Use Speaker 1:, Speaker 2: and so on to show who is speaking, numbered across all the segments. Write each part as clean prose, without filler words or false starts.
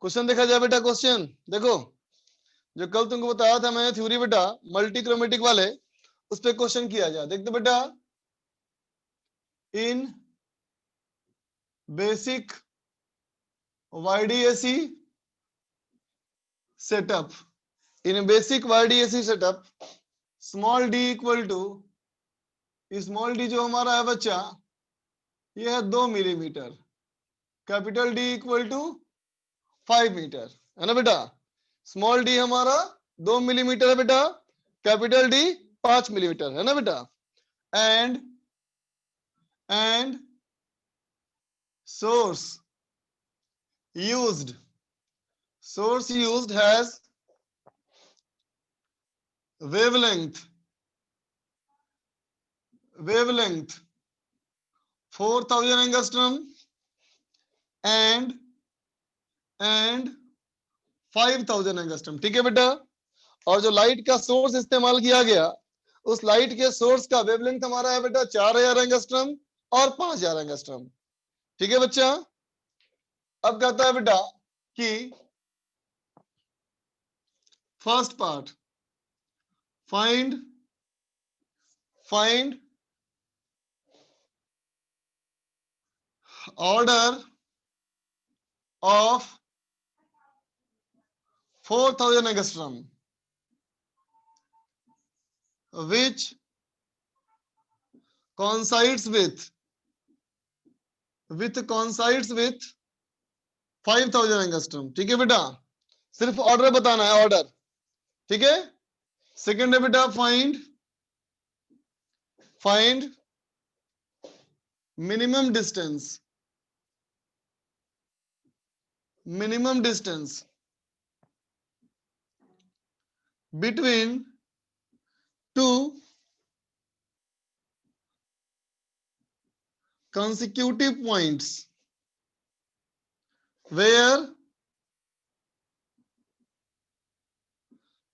Speaker 1: Question देखा जाए बेटा। क्वेश्चन देखो, जो कल तुमको बताया था मैंने थ्योरी बेटा मल्टी क्रोमेटिक वाले, उस पे क्वेश्चन किया जाए। देखते बेटा, in basic YDAC setup, in basic YDAC setup small d equal to, small d जो हमारा है बच्चा ये है 2 millimetre, capital D equal to 5 metre, है ना बेटा। स्मॉल d हमारा 2 मिलीमीटर है बेटा, कैपिटल D 5 मिलीमीटर, है ना बेटा। And source used has wavelength 4000 angstrom and 5000 angstrom, ठीक है बेटा। और जो लाइट का सोर्स इस्तेमाल किया गया, उस लाइट के सोर्स का वेवलेंथ हमारा है बेटा 4000 एंगस्ट्रम और 5000 एंगस्ट्रम, ठीक है बच्चा। अब कहता है बेटा कि first part, find order of 4000 angstrom which coincides with 5000 angstrom, ठीक है बेटा। सिर्फ ऑर्डर बताना है, ऑर्डर, ठीक है। सेकंड है बेटा find minimum distance between two consecutive points where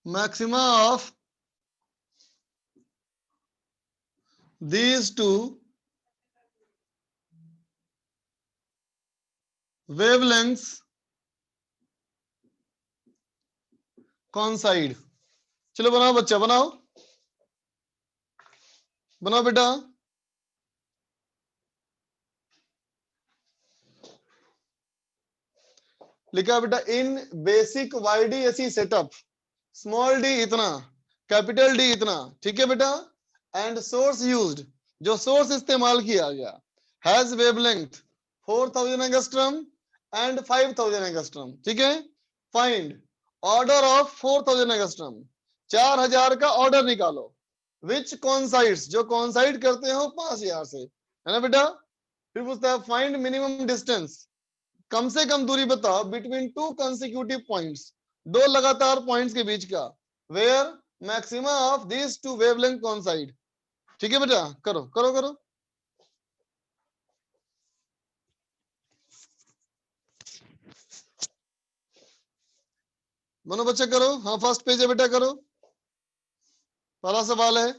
Speaker 1: maxima of these two wavelengths coincide। चलो बनाओ बच्चा, बनाओ बेटा। लिखा बेटा, in basic YDAC setup small d इतना, कैपिटल D इतना, ठीक है बेटा। एंड सोर्स यूज्ड, जो सोर्स इस्तेमाल किया गया, has wavelength 4000 angstrom and 5000 angstrom, ठीक है। फाइंड ऑर्डर ऑफ 4000 एंगस्ट्रम, 4000 का ऑर्डर निकालो, विच कॉन्साइड्स, जो कॉन्साइड करते हो 5000 से, है ना बेटा। फिर पूछता है फाइंड मिनिमम डिस्टेंस, कम से कम दूरी बताओ बिटवीन टू कंसेक्यूटिव पॉइंट्स, दो लगातार पॉइंट्स के बीच का, where maxima of this two wavelength coincide, ठीक है बेटा। करो करो करो। मनो बच्चा करो। हाँ फर्स्ट पेज है बेटा, करो। पहला सवाल है,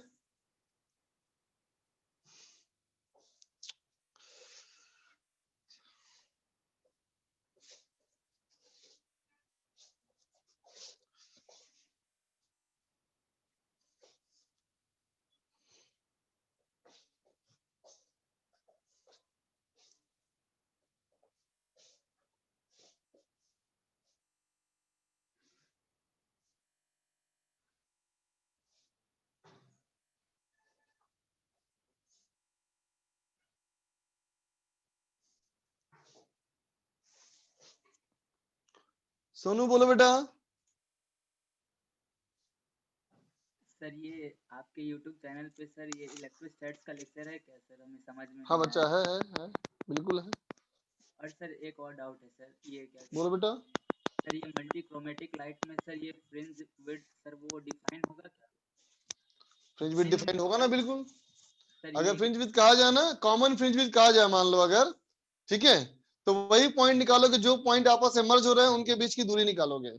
Speaker 1: सोनू बोलो बेटा।
Speaker 2: सर ये आपके YouTube चैनल पे सर ये इलेक्ट्रोस्टैट्स का लेक्चर है क्या सर? हमें समझ में
Speaker 1: हाँ
Speaker 2: नहीं
Speaker 1: बच्चा
Speaker 2: आया।
Speaker 1: है बिल्कुल है।
Speaker 2: और सर एक और डाउट है सर, ये क्या
Speaker 1: बोलो बेटा।
Speaker 2: सर, ये मल्टी क्रोमेटिक लाइट में सर ये फ्रिंज विड्थ सर वो डिफाइन होगा क्या?
Speaker 1: फ्रिंज विड्थ डिफाइन होगा ना, बिल्कुल।
Speaker 2: सर
Speaker 1: अगर
Speaker 2: ये
Speaker 1: फ्रिंज विड्थ कहा जाए ना, कॉमन फ्रिंज विड्थ कहा जाए मान लो अगर, ठीक है, तो वही पॉइंट निकालोगे जो पॉइंट आपस में मर्ज हो रहे हैं, उनके बीच की दूरी निकालोगे।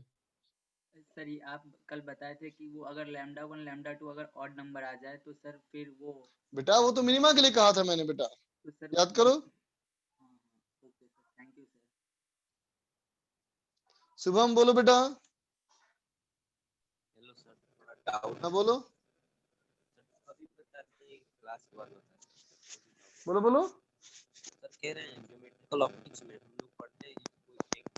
Speaker 2: सर ये आप कल बताए थे कि वो अगर λ1 λ2 अगर ऑड नंबर आ जाए तो सर फिर वो
Speaker 1: बेटा वो तो मिनिमा के लिए कहा था मैंने बेटा,
Speaker 2: तो सर
Speaker 1: याद करो।
Speaker 2: हाँ हाँ okay sir, thank you sir.
Speaker 1: Shubham बोलो बेटा।
Speaker 3: हेलो सर, थोड़ा डाउट
Speaker 1: हाँ बोलो
Speaker 3: अभी बता रहे क्लास 1 होता है।
Speaker 1: बोलो बोलो।
Speaker 3: सर कह रहे हैं ज्योमेट्रिकल ऑप्टिक्स में हम लोग पढ़ते हैं कोई एक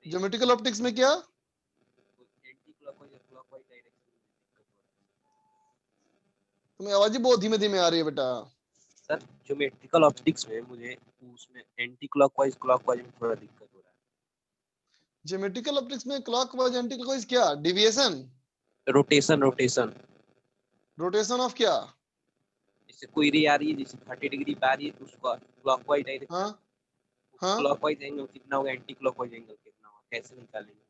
Speaker 1: ज्योमेट्रिकल ऑप्टिक्स में क्या?
Speaker 3: एंटी क्लॉकवाइज और क्लॉकवाइज डायरेक्शन में दिक्कत हो रहा
Speaker 1: तुम्हें आवाज ही बहुत धीमे धीमे आ रही है बेटा।
Speaker 3: है। सर ज्योमेट्रिकल ऑप्टिक्स में मुझे उसमें एंटी क्लॉकवाइज क्लॉकवाइज में थोड़ा दिक्कत हो रहा
Speaker 1: ज्योमेट्रिकल ऑप्टिक्स में क्लॉकवाइज एंटी क्लॉकवाइज क्या? डिविएशन,
Speaker 3: है। रोटेशन रोटेशन,
Speaker 1: रोटेशन ऑफ क्या?
Speaker 3: जैसे कोई रे आ रही है, जैसे 30 डिग्री पे आ रही है तो उसका क्लॉकवाइज
Speaker 1: हाँ
Speaker 3: डायरेक्शन,
Speaker 1: हाँ।
Speaker 3: क्लॉकवाइज एंगल कितना होगा, एंटी क्लॉकवाइज एंगल कितना होगा, कैसे निकालेंगे?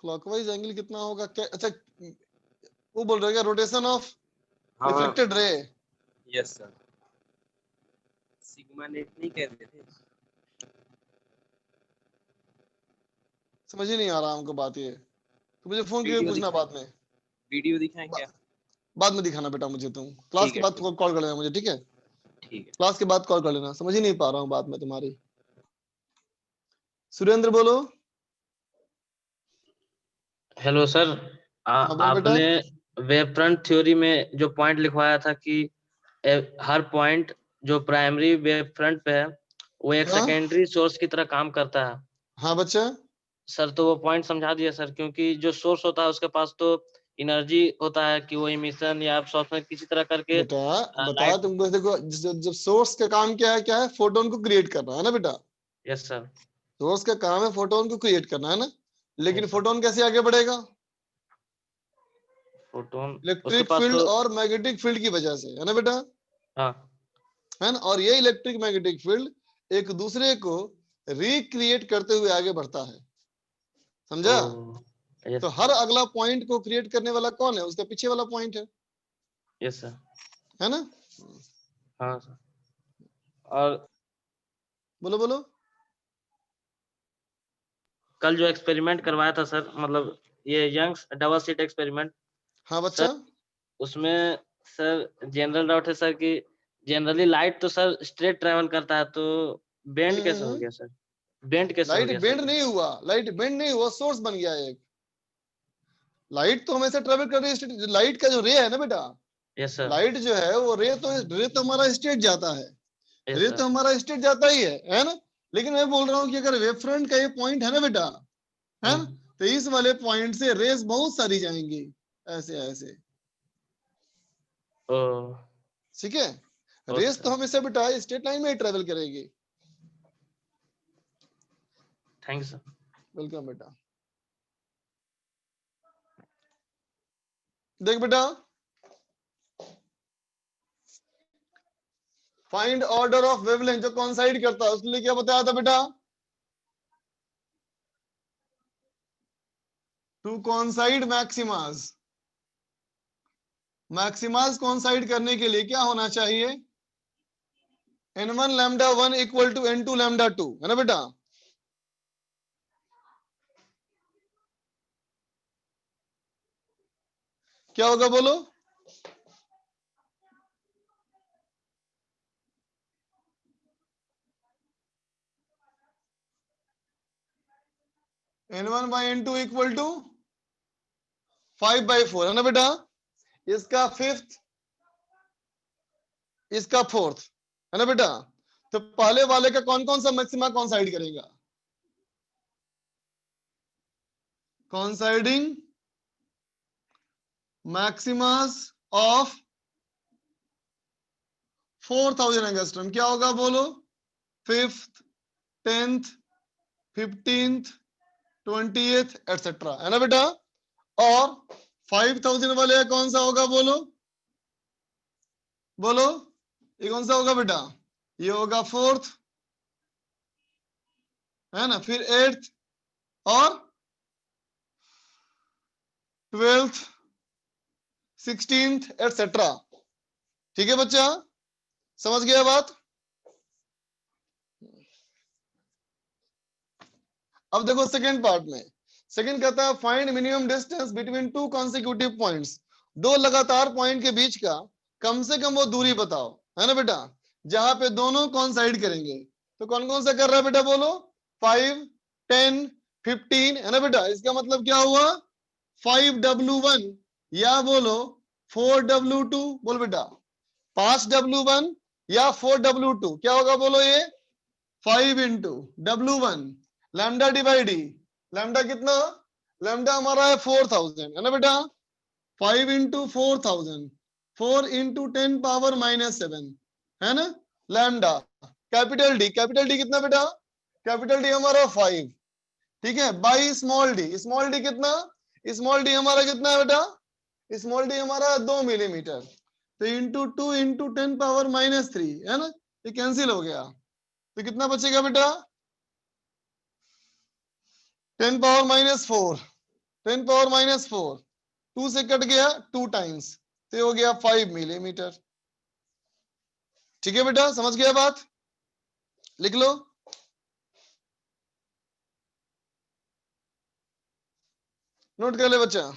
Speaker 1: क्लॉकवाइज एंगल कितना होगा क्या? अच्छा वो बोल रहे हो क्या रोटेशन ऑफ
Speaker 3: हाँ
Speaker 1: reflected ray?
Speaker 3: Yes sir, sigma net नहीं कहते थे?
Speaker 1: समझ ही नहीं आ रहा हमको बात ये, तो मुझे फोन करके
Speaker 3: वीडियो
Speaker 1: पूछना
Speaker 3: दिखाएं,
Speaker 1: बाद में।
Speaker 3: वीडियो दिखाएं क्या?
Speaker 1: बाद में दिखाना बेटा मुझे, तुम क्लास
Speaker 3: ठीक
Speaker 1: के
Speaker 3: है
Speaker 1: बाद
Speaker 3: ठीक
Speaker 1: कॉल कर लेना मुझे, ठीक है?
Speaker 3: ठीक है।
Speaker 1: क्लास के बाद कॉल कर लेना, समझ ही नहीं पा रहा हूँ बात में तुम्हारी। सुरेंद्र बोलो।
Speaker 4: हेलो सर,
Speaker 1: हाँ बोल बेटा।
Speaker 4: आपने वेव फ्रंट थ्योरी में जो पॉइंट लिखवाया था कि हर पॉइंट जो प्राइमरी वेव फ्रंट पे है वो एक
Speaker 1: हाँ
Speaker 4: सेकेंडरी सोर्स की तरह काम करता है।
Speaker 1: हाँ बच्चा।
Speaker 4: सर तो वो पॉइंट समझा दिया सर, क्योंकि जो सोर्स होता है उसके पास तो एनर्जी होता है कि वो इमिशन या अब्सॉर्प्शन किसी तरह करके
Speaker 1: बेटा बता
Speaker 4: लाइट।
Speaker 1: तुमको, देखो जब सोर्स का काम क्या है, फोटोन को क्रिएट करना है ना बेटा।
Speaker 4: Yes sir.
Speaker 1: सोर्स का काम है फोटोन को क्रिएट करना है ना, लेकिन
Speaker 4: यस सर।
Speaker 1: फोटोन कैसे आगे बढ़ेगा?
Speaker 4: फोटोन उसके
Speaker 1: इलेक्ट्रिक
Speaker 4: पास
Speaker 1: फील्ड
Speaker 4: तो।
Speaker 1: और मैग्नेटिक फील्ड की वजह से, है ना बेटा?
Speaker 4: हाँ।
Speaker 1: है ना? और ये इलेक्ट्रिक मैग्नेटिक फील्ड एक दूसरे को रिक्रिएट करते हुए आगे बढ़ता है,
Speaker 4: ओ।
Speaker 1: समझा?
Speaker 4: यस।
Speaker 1: तो हर अगला पॉइंट को क्रिएट करने वाला कौन है? उसका पीछे वाला पॉइंट
Speaker 4: यस सर।
Speaker 1: है ना?
Speaker 4: हाँ सर। और
Speaker 1: बोलो बोलो।
Speaker 4: कल जो एक्सपेरिमेंट करवाया था सर, मतलब ये यंग्स डबल स्लिट एक्सपेरिमेंट
Speaker 1: हाँ
Speaker 4: सर,
Speaker 1: बच्चा।
Speaker 4: उसमें सर जनरल डाउट है सर कि जनरली लाइट तो सर स्ट्रेट ट्रेवल करता है, तो बेंड कैसे हो
Speaker 1: हम्म।
Speaker 4: गया सर? बेंड कैसे हो
Speaker 1: लाइट
Speaker 4: गया सर
Speaker 1: बेंड
Speaker 4: ये?
Speaker 1: नहीं हुआ, लाइट बेंड नहीं हुआ, सोर्स बन गया एक। लाइट तो हमेशा ट्रेवल कर रही है, लाइट का जो रे है ना बेटा,
Speaker 4: यस सर।
Speaker 1: लाइट जो है वो रे तो हमारा स्टेट जाता है,
Speaker 4: यस
Speaker 1: रे तो
Speaker 4: सर।
Speaker 1: हमारा स्टेट जाता ही है ना? लेकिन मैं बोल रहा हूँ कि अगर वेव फ्रंट का ये पॉइंट है ना बेटा, है ना,
Speaker 4: हम्म।
Speaker 1: तो इस वाले पॉइंट से रेस बहुत सारी जाएंगी, ऐसे ऐसे,
Speaker 4: ओ।
Speaker 1: ठीक है?
Speaker 4: ओके
Speaker 1: रेस तो
Speaker 4: सर।
Speaker 1: हमेशा बेटा स्ट्रेट लाइन में ही ट्रेवल करेगी।
Speaker 4: Thank you sir.
Speaker 1: वेलकम बेटा। देख बेटा, फाइंड ऑर्डर ऑफ वेवलेंथ जो कॉन्साइड करता है, उसके लिए क्या बताया था बेटा? टू कॉन्साइड मैक्सिमास, मैक्सिमास कॉन्साइड करने के लिए क्या होना चाहिए? n1 lambda 1 equal to n2 lambda 2, है ना बेटा? क्या होगा बोलो? n1 by n2 equal to 5/4, है ना बेटा? इसका फिफ्थ, इसका फोर्थ, है ना बेटा? तो पहले वाले का कौन कौन सा मैक्सिमा कॉन्साइड करेगा? कॉन्साइडिंग मैक्सिमास ऑफ 4000 एंगस्ट्रॉम क्या होगा बोलो? Fifth, 10th, 15th, 20th etcetera, है ना बेटा? और 5000 वाले का कौन सा होगा बोलो? बोलो ये कौन सा होगा बेटा? ये होगा फोर्थ, है ना? फिर 8th और 12th, 16th एटसेट्रा। ठीक है बच्चा, समझ गया बात? अब देखो सेकंड पार्ट में, सेकंड कहता है find minimum distance between two consecutive points, दो लगातार पॉइंट के बीच का कम से कम वो दूरी बताओ, है ना बेटा, जहां पे दोनों कॉन्साइड करेंगे। तो कौन कौन सा कर रहा है बेटा बोलो? 5, 10, 15, है ना बेटा। इसका मतलब क्या हुआ 5W1 या बोलो 4W2, बोल बेटा 5W1 या 4W2 क्या होगा बोलो, ये 5 इंटू W1 लैम्डा डिवाइड ई, लैम्डा कितना, लैम्डा हमारा है 4000, है ना बेटा। 5 इंटू 4000, 4 इंटू 10 पावर -7, है ना। लैम्डा कैपिटल डी कितना बेटा, कैपिटल डी हमारा 5, ठीक है, बाई स्मॉल डी कितना, स्मॉल डी हमारा कितना है बेटा, स्मॉल डी हमारा 2 मिलीमीटर, तो इंटू 2 इंटू 10 पावर -3, है ना, ये कैंसिल हो गया, तो कितना बचेगा बेटा 10 पावर -4, 10 पावर -4, 2 से कट गया 2 टाइम्स, तो हो गया 5 मिलीमीटर। ठीक है बेटा, समझ गया बात, लिख लो। नोट कर ले बच्चा।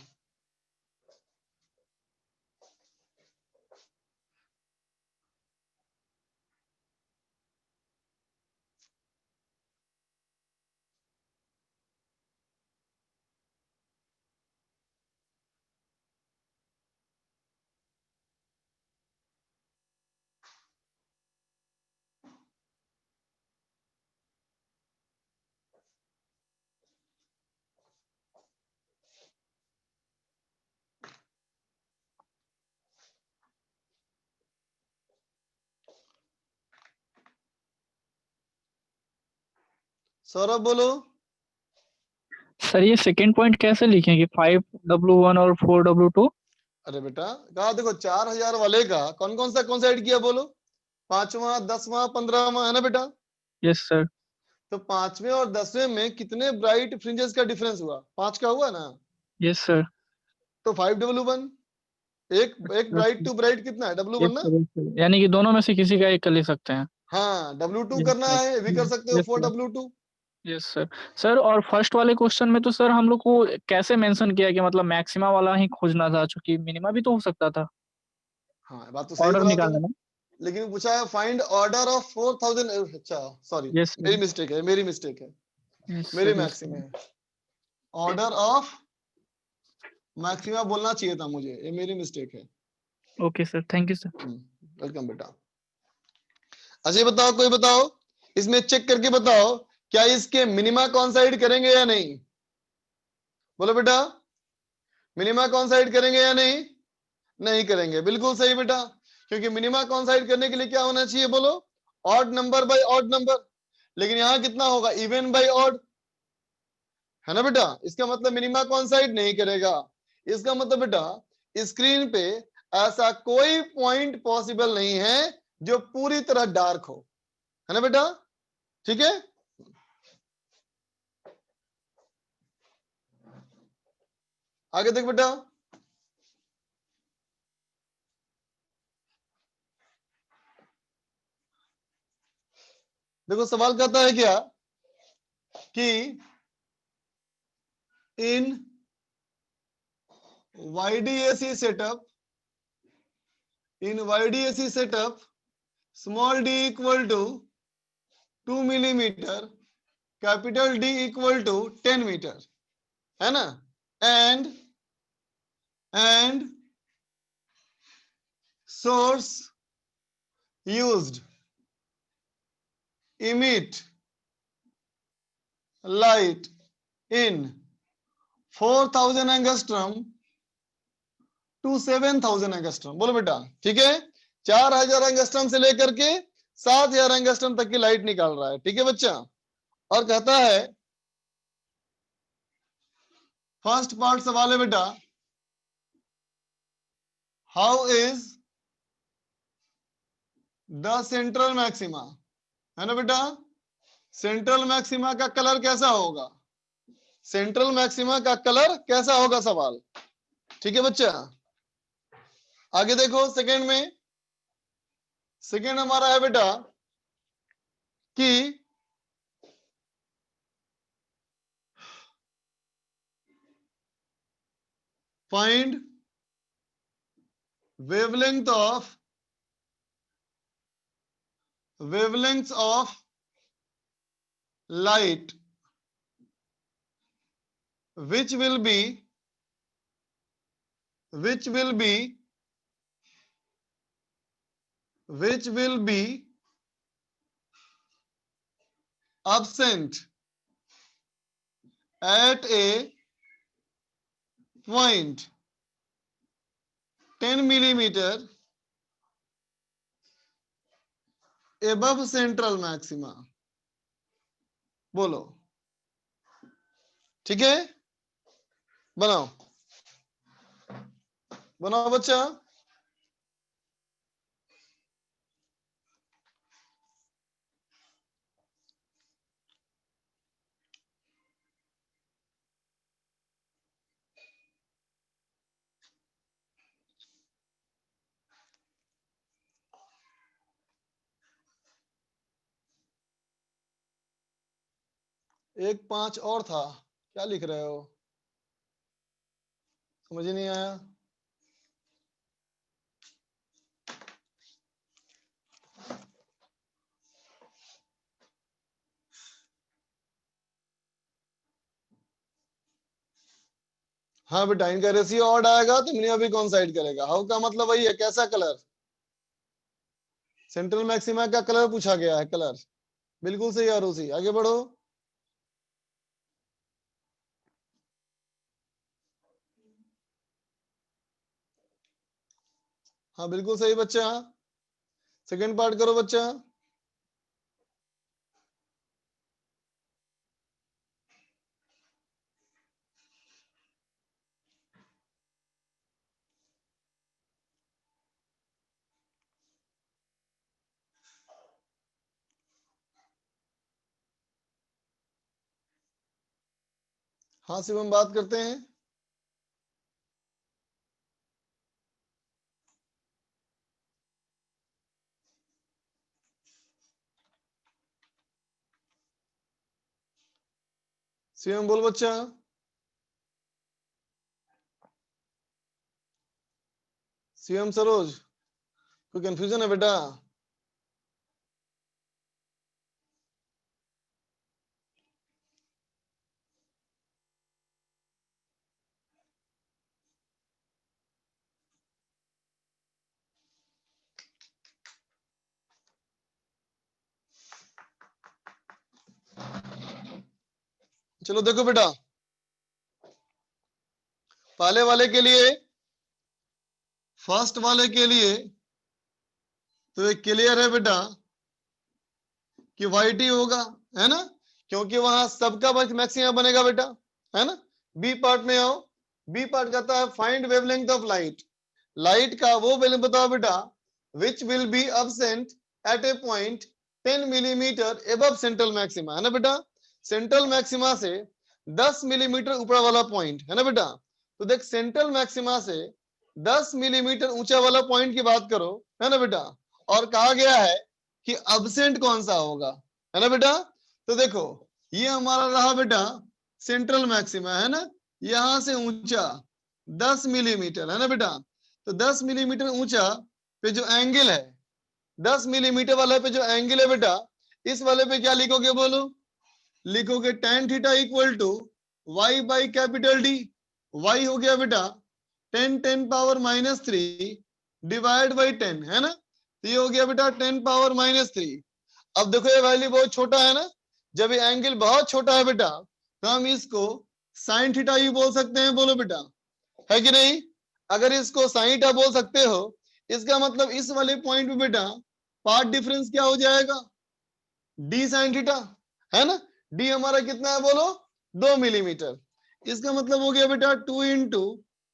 Speaker 1: सौरभ बोलो।
Speaker 5: सर ये सेकंड पॉइंट कैसे लिखेंगे 5W1 और 4W2?
Speaker 1: अरे बेटा कहा देखो 4000 वाले का कौन कौन सा ऐड किया बोलो, 5वां 10वां 15वां, है ना बेटा।
Speaker 5: Yes sir.
Speaker 1: तो 5वें और 10वें में कितने ब्राइट फ्रिंजेस का डिफरेंस हुआ, 5 का हुआ ना,
Speaker 5: यस सर।
Speaker 1: तो 5W1, एक ब्राइट टू ब्राइट कितना है W1 ना।
Speaker 5: यानी कि दोनों में से किसी का एक कर ले सकते हैं।
Speaker 1: हाँ W2
Speaker 5: Yes,
Speaker 1: करना
Speaker 5: sir.
Speaker 1: है भी कर सकते हो,
Speaker 5: Yes, sir.
Speaker 1: 4W2।
Speaker 5: Yes sir. Sir और फर्स्ट वाले क्वेश्चन में तो सर हम लोग को कैसे मेंशन किया कि मतलब मैक्सिमा वाला ही खोजना था, क्योंकि मिनिमा भी तो हो सकता था।
Speaker 1: हाँ बात तो सही
Speaker 5: ऑर्डर
Speaker 1: बोला
Speaker 5: निकालना
Speaker 1: तुमने,
Speaker 5: ना।
Speaker 1: लेकिन पूछा है फाइंड ऑर्डर ऑफ 4000, अच्छा सॉरी
Speaker 5: यस
Speaker 1: मेरी
Speaker 5: सर।
Speaker 1: मिस्टेक है, मेरी मिस्टेक है,
Speaker 5: यस
Speaker 1: मेरी
Speaker 5: सर।
Speaker 1: मैक्सिमा है, ऑर्डर ऑफ मैक्सिमा बोलना चाहिए था मुझे, ये मेरी मिस्टेक है।
Speaker 5: Okay sir, thank you sir.
Speaker 1: Welcome बेटा। अच्छा ये बताओ, कोई बताओ इसमें चेक करके बताओ क्या इसके मिनिमा कॉन्साइड करेंगे या नहीं, बोलो बेटा मिनिमा कॉन्साइड करेंगे या नहीं, नहीं करेंगे, बिल्कुल सही बेटा, क्योंकि मिनिमा कॉन्साइड करने के लिए क्या होना चाहिए बोलो, odd number by odd number, लेकिन यहां कितना होगा इवन बाय ऑड, है ना बेटा। इसका मतलब मिनिमा कॉन्साइड नहीं करेगा, इसका मतलब बेटा स्क्रीन पे ऐसा कोई पॉइंट पॉसिबल नहीं है जो पूरी तरह डार्क हो, है ना बेटा, ठीक है। आगे देख बेटा, देखो सवाल कहता है क्या कि इन YDAC setup, in YDAC setup, small d equal to 2 millimeter, capital D equal to 10 meter, है ना, and source used emit light in 4000 angstrom to 7000 angstrom, बोलो बेटा, ठीक है, 4000 एंगस्ट्रॉम से लेकर के 7000 एंगस्ट्रॉम तक की लाइट निकाल रहा है, ठीक है बच्चा। और कहता है फर्स्ट पार्ट सवाल है बेटा, how is the central maxima, है ना बेटा, सेंट्रल मैक्सिमा का कलर कैसा होगा, सेंट्रल मैक्सिमा का कलर कैसा होगा सवाल, ठीक है बच्चा। आगे देखो सेकंड में, सेकंड हमारा है बेटा कि find wavelength of light which will be absent at a point 10 millimeter above central maxima. बोलो, ठीक है? बनाओ बनाओ बच्चा। एक 5 और था, क्या लिख रहे हो? समझ ही नहीं आया। हाँ बेटा, इनका रेशियो ऑड आएगा तो मिनिमम भी कोइंसाइड करेगा। हाउ का मतलब वही है, कैसा कलर? सेंट्रल मैक्सिमा का कलर पूछा गया है, कलर। बिल्कुल सही आरुषि, आगे बढ़ो। हाँ बिल्कुल सही बच्चा, सेकंड पार्ट करो बच्चा। हाँ शिवम, बात करते हैं। शिवम बोल बच्चा। शिवम सरोज, कोई कंफ्यूजन है बेटा? चलो देखो बेटा, पहले वाले के लिए, फर्स्ट वाले के लिए तो ये क्लियर है बेटा कि वाई टी होगा, है ना? क्योंकि वहां सबका मैक्सिमम बनेगा बेटा, है ना? बी पार्ट में आओ। बी पार्ट कहता है find wavelength of light. Light का वो वेवलेंथ बताओ बेटा which will be absent at a point 10 millimetre above central maxima, है ना बेटा? सेंट्रल मैक्सिमा से 10 मिलीमीटर ऊपर वाला पॉइंट, है ना बेटा? तो देख, सेंट्रल मैक्सिमा से 10 मिलीमीटर ऊंचा वाला पॉइंट की बात करो, है ना बेटा? और कहा गया है कि अब्सेंट कौन सा होगा, है ना बेटा? तो देखो, ये हमारा रहा बेटा सेंट्रल मैक्सिमा, है ना? यहां से ऊंचा 10 मिलीमीटर, है ना बेटा? तो 10 मिलीमीटर ऊंचा पे जो एंगल है, 10 मिलीमीटर वाला पे जो एंगल है बेटा, इस वाले पे क्या लिखोगे बोलो? लिखोगे tan theta equal to y by capital D. y हो गया बेटा 10 पावर -3 डिवाइड बाई 10, है ना? तो ये हो गया बेटा 10 पावर -3। अब देखो ये वैल्यू बहुत छोटा है ना, जब ये एंगल बहुत छोटा है बेटा तो हम इसको साइन थीटा ही बोल सकते हैं, बोलो बेटा, है कि नहीं? अगर इसको साइन थीटा बोल सकते हो, इसका मतलब इस वाले पॉइंट पे बेटा पाथ डिफरेंस क्या हो जाएगा? डी साइन थीटा, है ना? डी हमारा कितना है बोलो? 2 मिलीमीटर। इसका मतलब हो गया बेटा 2 इंटू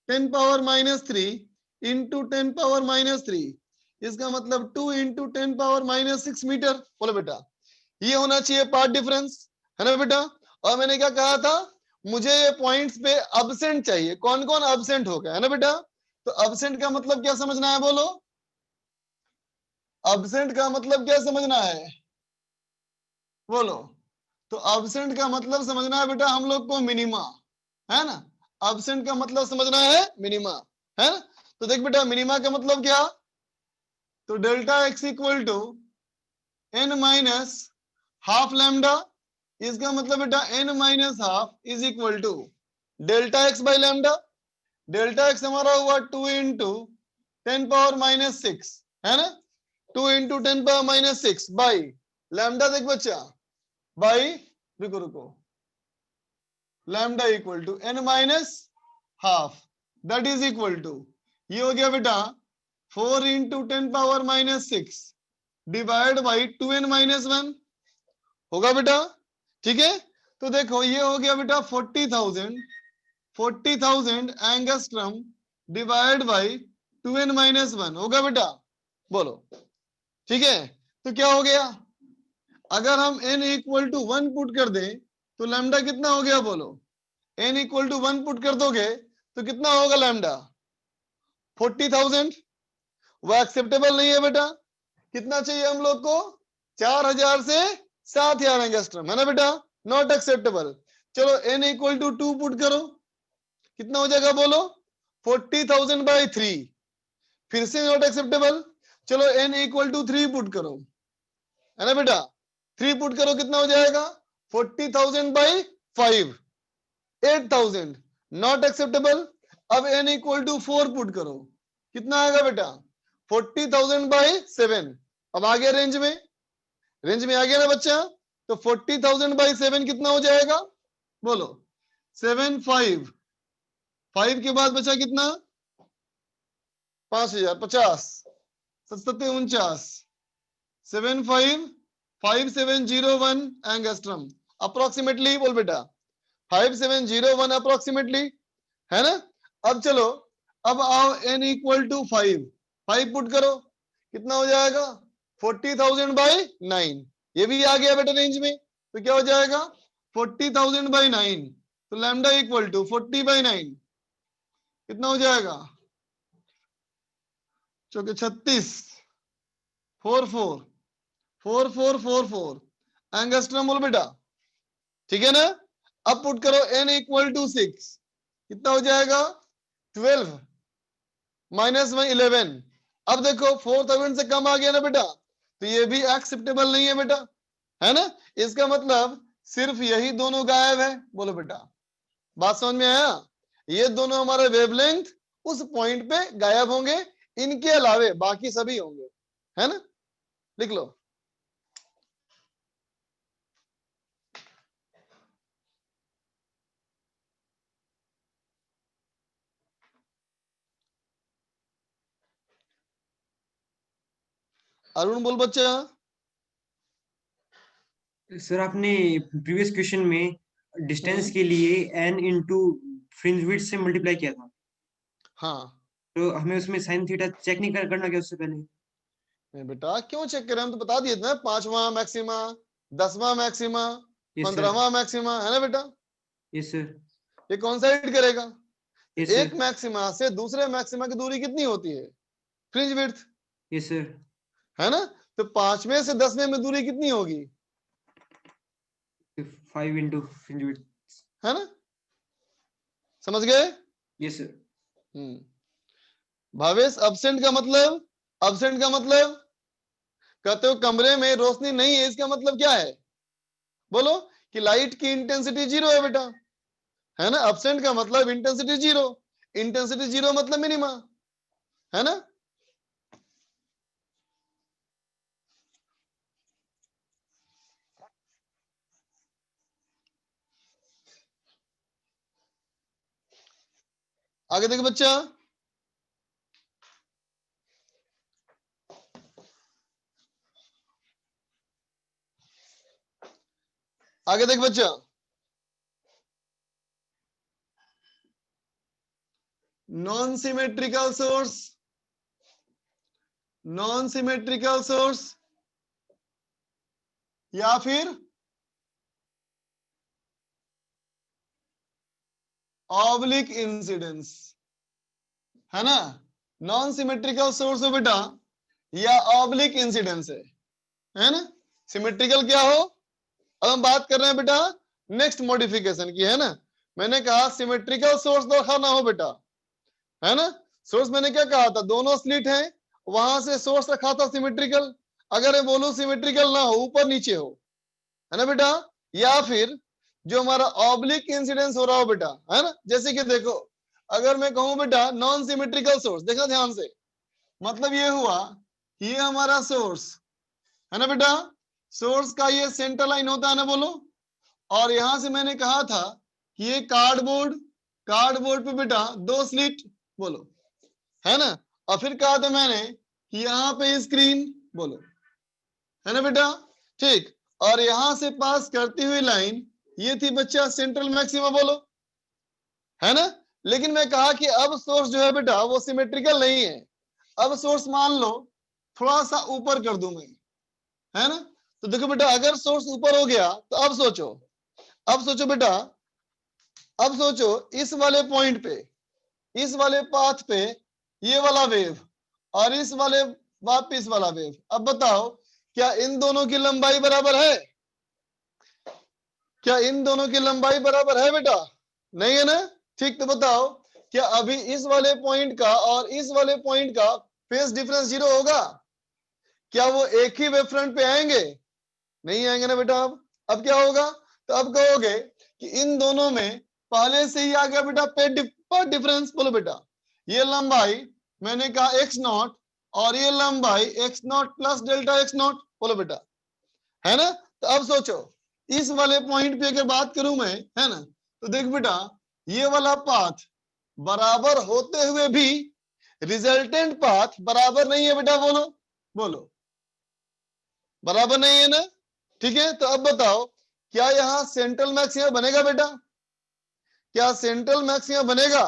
Speaker 1: 10 पावर -3 इंटू 10 पावर -3, इसका मतलब 2 इंटू 10 पावर -6 मीटर। बोलो बेटा, ये होना चाहिए पार्ट डिफरेंस, है ना बेटा? और मैंने क्या कहा था, मुझे ये पॉइंट्स पे अब्सेंट चाहिए। कौन कौन अब्सेंट होगा, है ना बेटा? तो अब्सेंट का मतलब क्या समझना है बोलो? अब्सेंट का मतलब क्या समझना है बोलो? तो अब्सेंट का मतलब समझना है बेटा हम लोग को मिनिमा, है ना? अब्सेंट का मतलब समझना है मिनिमा, है ना? तो देख बेटा, मिनिमा का मतलब क्या? तो delta X equal to n minus half lambda. इसका मतलब बेटा n minus half is equal to delta X by lambda, delta X हमारा हुआ 2 इंटू 10 पावर माइनस 6 है ना, 2 into 10 power minus 6 by lambda, देख बच्चा, बाई, रुको रुको, lambda equal to n minus half, that is equal to, ये हो गया बेटा 4 into 10 power minus 6 divide by 2n minus 1, होगा बेटा, ठीक है। तो देखो ये हो गया बेटा 40,000 angstrom divide by 2n minus 1, होगा बेटा, बोलो, ठीक है। तो क्या हो गया, अगर हम n इक्वल टू 1 पुट कर दें तो लैम्डा कितना हो गया, बोलो, n इक्वल टू 1 पुट कर दोगे तो कितना होगा लैम्डा, 40,000, वो एक्सेप्टेबल नहीं है बेटा, कितना चाहिए हम लोग को, 4,000 से 7,000 एंगस्ट्रम, है ना बेटा, नॉट एक्सेप्टेबल। चलो n इक्वल टू 2 पुट करो, कितना हो जाएगा बोलो, 40,000 बाई 3, फिर से नॉट एक्सेप्टेबल। चलो n इक्वल टू 3 पुट करो, है ना बेटा, 3 पुट करो, कितना हो जाएगा 40,000 बाई 5, 8,000, नॉट एक्सेप्टेबल। अब n इक्वल टू 4 पुट करो, कितना आएगा बेटा 40,000 बाई 7, अब आ गया रेंज में, रेंज में आ गया ना बच्चा। तो 40,000 बाई 7 कितना हो जाएगा, बोलो, 7 5, 5 के बाद बचा कितना, 5,000, 50, 7 49, 7 5 5701 एंगस्ट्रम अप्रोक्सीमेटली, बोल बेटा 5701 अप्रोक्सीमेटली, है ना। अब चलो, अब आओ n इक्वल टू 5 पुट करो, कितना हो जाएगा 40,000 बाई 9, ये भी आ गया बेटा रेंज में, तो क्या हो जाएगा 40,000 बाई 9, तो लैम्डा इक्वल टू 40 बाई 9, कितना हो जाएगा, चौके 36, 44 एंगस्ट्रम, बोल बेटा, ठीक है ना। अब पुट करो n इक्वल टू 6, कितना हो जाएगा 12 माइनस 11, अब देखो 4,000 से कम आ गया ना बेटा, तो ये भी एक्सेप्टेबल नहीं है बेटा, है ना। इसका मतलब सिर्फ यही दोनों गायब है, बोलो बेटा, बात समझ में आया, ये दोनों हमारे वेवलेंथ उस पॉइंट पे गायब होंगे, इनके अलावे बाकी सभी होंगे, है ना, लिख लो। अरुण बोल बच्चा,
Speaker 6: सर आपने प्रीवियस क्वेश्चन में डिस्टेंस के लिए n इंटू फ्रिंज विड्थ से मल्टीप्लाई किया था,
Speaker 1: हाँ,
Speaker 6: तो हमें उसमें साइन थीटा चेक नहीं करना क्या उससे पहले?
Speaker 1: नहीं बेटा क्यों चेक करें, हम तो बता दिए थे ना, 5वां मैक्सिमा, 10वां मैक्सिमा,
Speaker 6: यस सर,
Speaker 1: 15वां मैक्सिमा, है ना बेटा,
Speaker 6: यस सर,
Speaker 1: ये कौन सा हिट करेगा,
Speaker 6: यस
Speaker 1: एक
Speaker 6: सर,
Speaker 1: मैक्सिमा से दूसरे मैक्सिमा की दूरी कितनी होती है, फ्रिंज विड्थ,
Speaker 6: यस सर,
Speaker 1: है ना। तो 5वें से 10वें में दूरी कितनी होगी,
Speaker 6: 5 इंटू फ्रिंज विड्थ,
Speaker 1: है ना, समझ गए।
Speaker 6: Yes sir.
Speaker 1: भावेश, अब्सेंट का मतलब, अब्सेंट का मतलब कहते हो कमरे में रोशनी नहीं है, इसका मतलब क्या है, बोलो, कि लाइट की इंटेंसिटी 0 है बेटा, है ना। अब्सेंट का मतलब इंटेंसिटी 0, इंटेंसिटी 0 मतलब मिनिमा, है ना। आगे देखो बच्चा, आगे देख बच्चा, non symmetrical source, non symmetrical source या फिर ऑब्लिक इंसिडेंस, है ना। नॉन सिमेट्रिकल सोर्स हो बेटा या ऑब्लिक इंसिडेंस है ना। सिमेट्रिकल क्या हो, अब हम बात कर रहे हैं बेटा नेक्स्ट मॉडिफिकेशन की, है ना। मैंने कहा सिमेट्रिकल सोर्स तो ना हो बेटा, है ना। सोर्स मैंने क्या कहा था, दोनों स्लिट हैं, वहां से सोर्स रखा था सिमेट्रिकल, अगर मैं बोलूं सिमेट्रिकल ना हो, ऊपर नीचे हो, है ना बेटा, या फिर जो हमारा ऑब्लिक इंसिडेंस हो रहा हो बेटा, है ना। जैसे कि देखो, अगर मैं कहूं बेटा नॉन सिमेट्रिकल सोर्स, देखना ध्यान से, मतलब ये हुआ ये हमारा सोर्स है ना बेटा, सोर्स का ये सेंटर लाइन होता है ना, बोलो। और यहां से मैंने कहा था कि ये कार्डबोर्ड, कार्डबोर्ड पे बेटा 2 स्लिट, बोलो, है ना। और फिर कहा था मैंने कि यहाँ पे स्क्रीन, बोलो, है ना बेटा, ठीक। और यहां से पास करती हुई लाइन ये थी बच्चा सेंट्रल मैक्सिमा, बोलो, है ना। लेकिन मैं कहा कि अब सोर्स जो है बेटा वो सिमेट्रिकल नहीं है। अब सोर्स मान लो थोड़ा सा ऊपर कर दूं मैं, है ना। तो देखो बेटा, अगर सोर्स ऊपर हो गया तो अब सोचो, अब सोचो बेटा, अब सोचो इस वाले पॉइंट पे, इस वाले पाथ पे ये वाला वेव और इस वाले वापिस वाला वेव, अब बताओ क्या इन दोनों की लंबाई बराबर है? क्या इन दोनों की लंबाई बराबर है बेटा? नहीं है ना, ठीक। तो बताओ क्या अभी इस वाले पॉइंट का और इस वाले पॉइंट का फेज डिफरेंस 0 होगा? क्या वो एक ही वेव फ्रंट पे आएंगे? नहीं आएंगे ना बेटा। अब क्या होगा? तो अब कहोगे कि इन दोनों में पहले से ही आ गया बेटा पाथ डिफरेंस, बोलो बेटा। ये लंबाई मैंने कहा x नॉट और ये लंबाई x not plus delta x not, बोलो बेटा, है ना। तो अब सोचो इस वाले पॉइंट पे अगर बात करूं मैं, है ना, तो देख बेटा ये वाला पाथ बराबर होते हुए भी रिजल्टेंट पाथ बराबर नहीं है बेटा, बोलो, बोलो, बराबर नहीं है ना, ठीक है। तो अब बताओ क्या यहां सेंट्रल मैक्सिमा बनेगा बेटा? क्या सेंट्रल मैक्सिमा बनेगा?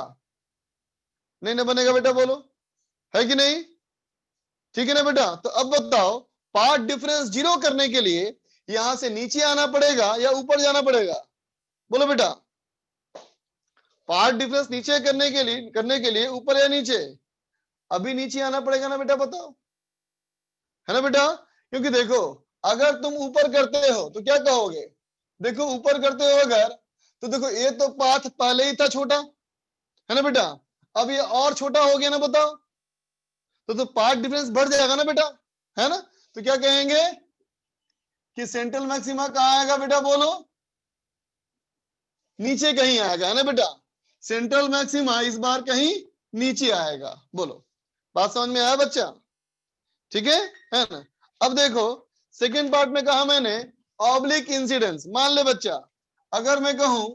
Speaker 1: नहीं ना बनेगा बेटा, बोलो, है कि नहीं? ठीक है ना बेटा। तो अब बताओ पाथ डिफरेंस 0 करने के लिए यहां से नीचे आना पड़ेगा या ऊपर जाना पड़ेगा? बोलो बेटा, पाथ डिफरेंस नीचे करने के लिए ऊपर या नीचे? अभी नीचे आना पड़ेगा ना बेटा, बताओ, है ना बेटा। क्योंकि देखो अगर तुम ऊपर करते हो तो क्या कहोगे, देखो ऊपर करते हो अगर, तो देखो ये तो पाथ पहले ही था छोटा, है ना बेटा, अब ये और छोटा हो गया ना, बताओ। तो पाथ डिफरेंस बढ़ जाएगा ना बेटा, है ना। तो क्या कहेंगे कि सेंट्रल मैक्सिमा कहाँ आएगा बेटा, बोलो, नीचे कहीं आएगा, है ना बेटा। सेंट्रल मैक्सिमा इस बार कहीं नीचे आएगा, बोलो, बात समझ में आया बच्चा? ठीक है ना। अब देखो सेकेंड पार्ट में कहा मैंने ऑब्लिक इंसिडेंस। मान ले बच्चा, अगर मैं कहूं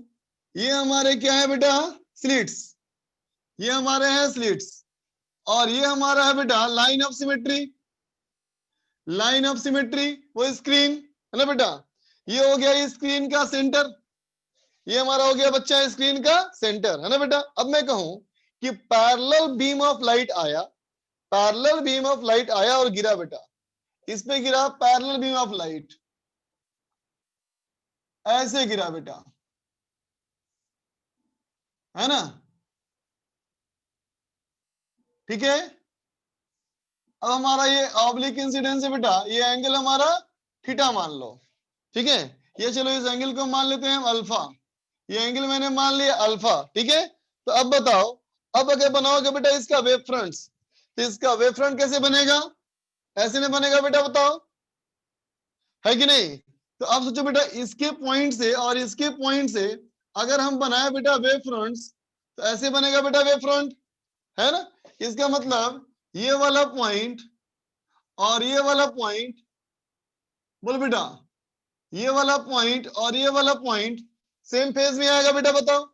Speaker 1: ये हमारे क्या है बेटा, स्लिट्स, ये हमारे हैं स्लिट्स, और ये हमारा है बेटा line of symmetry, line of symmetry वो स्क्रीन, है ना बेटा। ये हो गया स्क्रीन का सेंटर, ये हमारा हो गया बच्चा स्क्रीन का सेंटर, है ना बेटा। अब मैं कहूं कि पैरेलल बीम ऑफ लाइट आया, पैरेलल बीम ऑफ लाइट आया और गिरा बेटा, इस पे गिरा पैरेलल बीम ऑफ लाइट, ऐसे गिरा बेटा, है ना, ठीक है। अब हमारा ये ऑब्लिक इंसिडेंस है बेटा, ये एंगल हमारा थीटा मान लो, ठीक है। ये चलो इस एंगल को मान लेते हैं हम अल्फा, ये एंगल मैंने मान लिया अल्फा, ठीक है। तो अब बताओ, अब अगर बनाओगे बेटा इसका वेव फ्रंट्स, तो इसका वेव फ्रंट कैसे बनेगा? ऐसे नहीं बनेगा बेटा, बताओ, है कि नहीं। तो अब सोचो बेटा इसके पॉइंट से और इसके पॉइंट से अगर हम बनाए बेटा वेव फ्रंट्स, तो ऐसे बनेगा बेटा वेव फ्रंट, है ना। इसका मतलब ये वाला पॉइंट और ये वाला पॉइंट, बोल बेटा, ये वाला पॉइंट और ये वाला पॉइंट सेम फेज में आएगा बेटा, बताओ,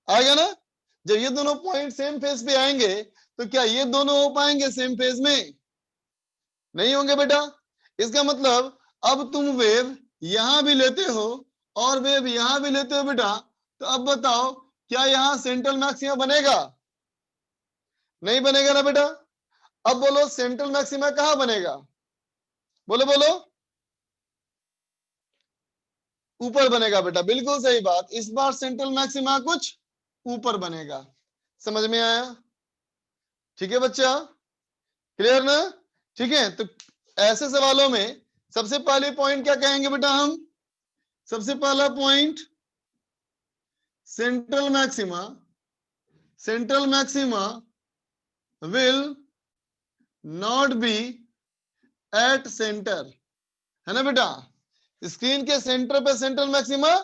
Speaker 1: आएगा ना। जब ये दोनों पॉइंट सेम फेज पे आएंगे तो क्या ये दोनों हो पाएंगे सेम फेज में? नहीं होंगे बेटा। इसका मतलब अब तुम वेव यहां भी लेते हो और वेव यहां भी लेते हो बेटा, तो अब बताओ क्या यहां सेंट्रल मैक्सिमा बनेगा? नहीं बनेगा ना बेटा। अब बोलो सेंट्रल मैक्सिमा कहां बनेगा? बोलो बोलो, ऊपर बनेगा बेटा, बिल्कुल सही बात। इस बार सेंट्रल मैक्सिमा कुछ ऊपर बनेगा, समझ में आया? ठीक है बच्चा, क्लियर ना? ठीक है। तो ऐसे सवालों में सबसे पहले पॉइंट क्या कहेंगे बेटा हम? सबसे पहला point central maxima, central maxima will not be at centre, है ना बेटा। स्क्रीन के सेंटर पे सेंट्रल मैक्सिमा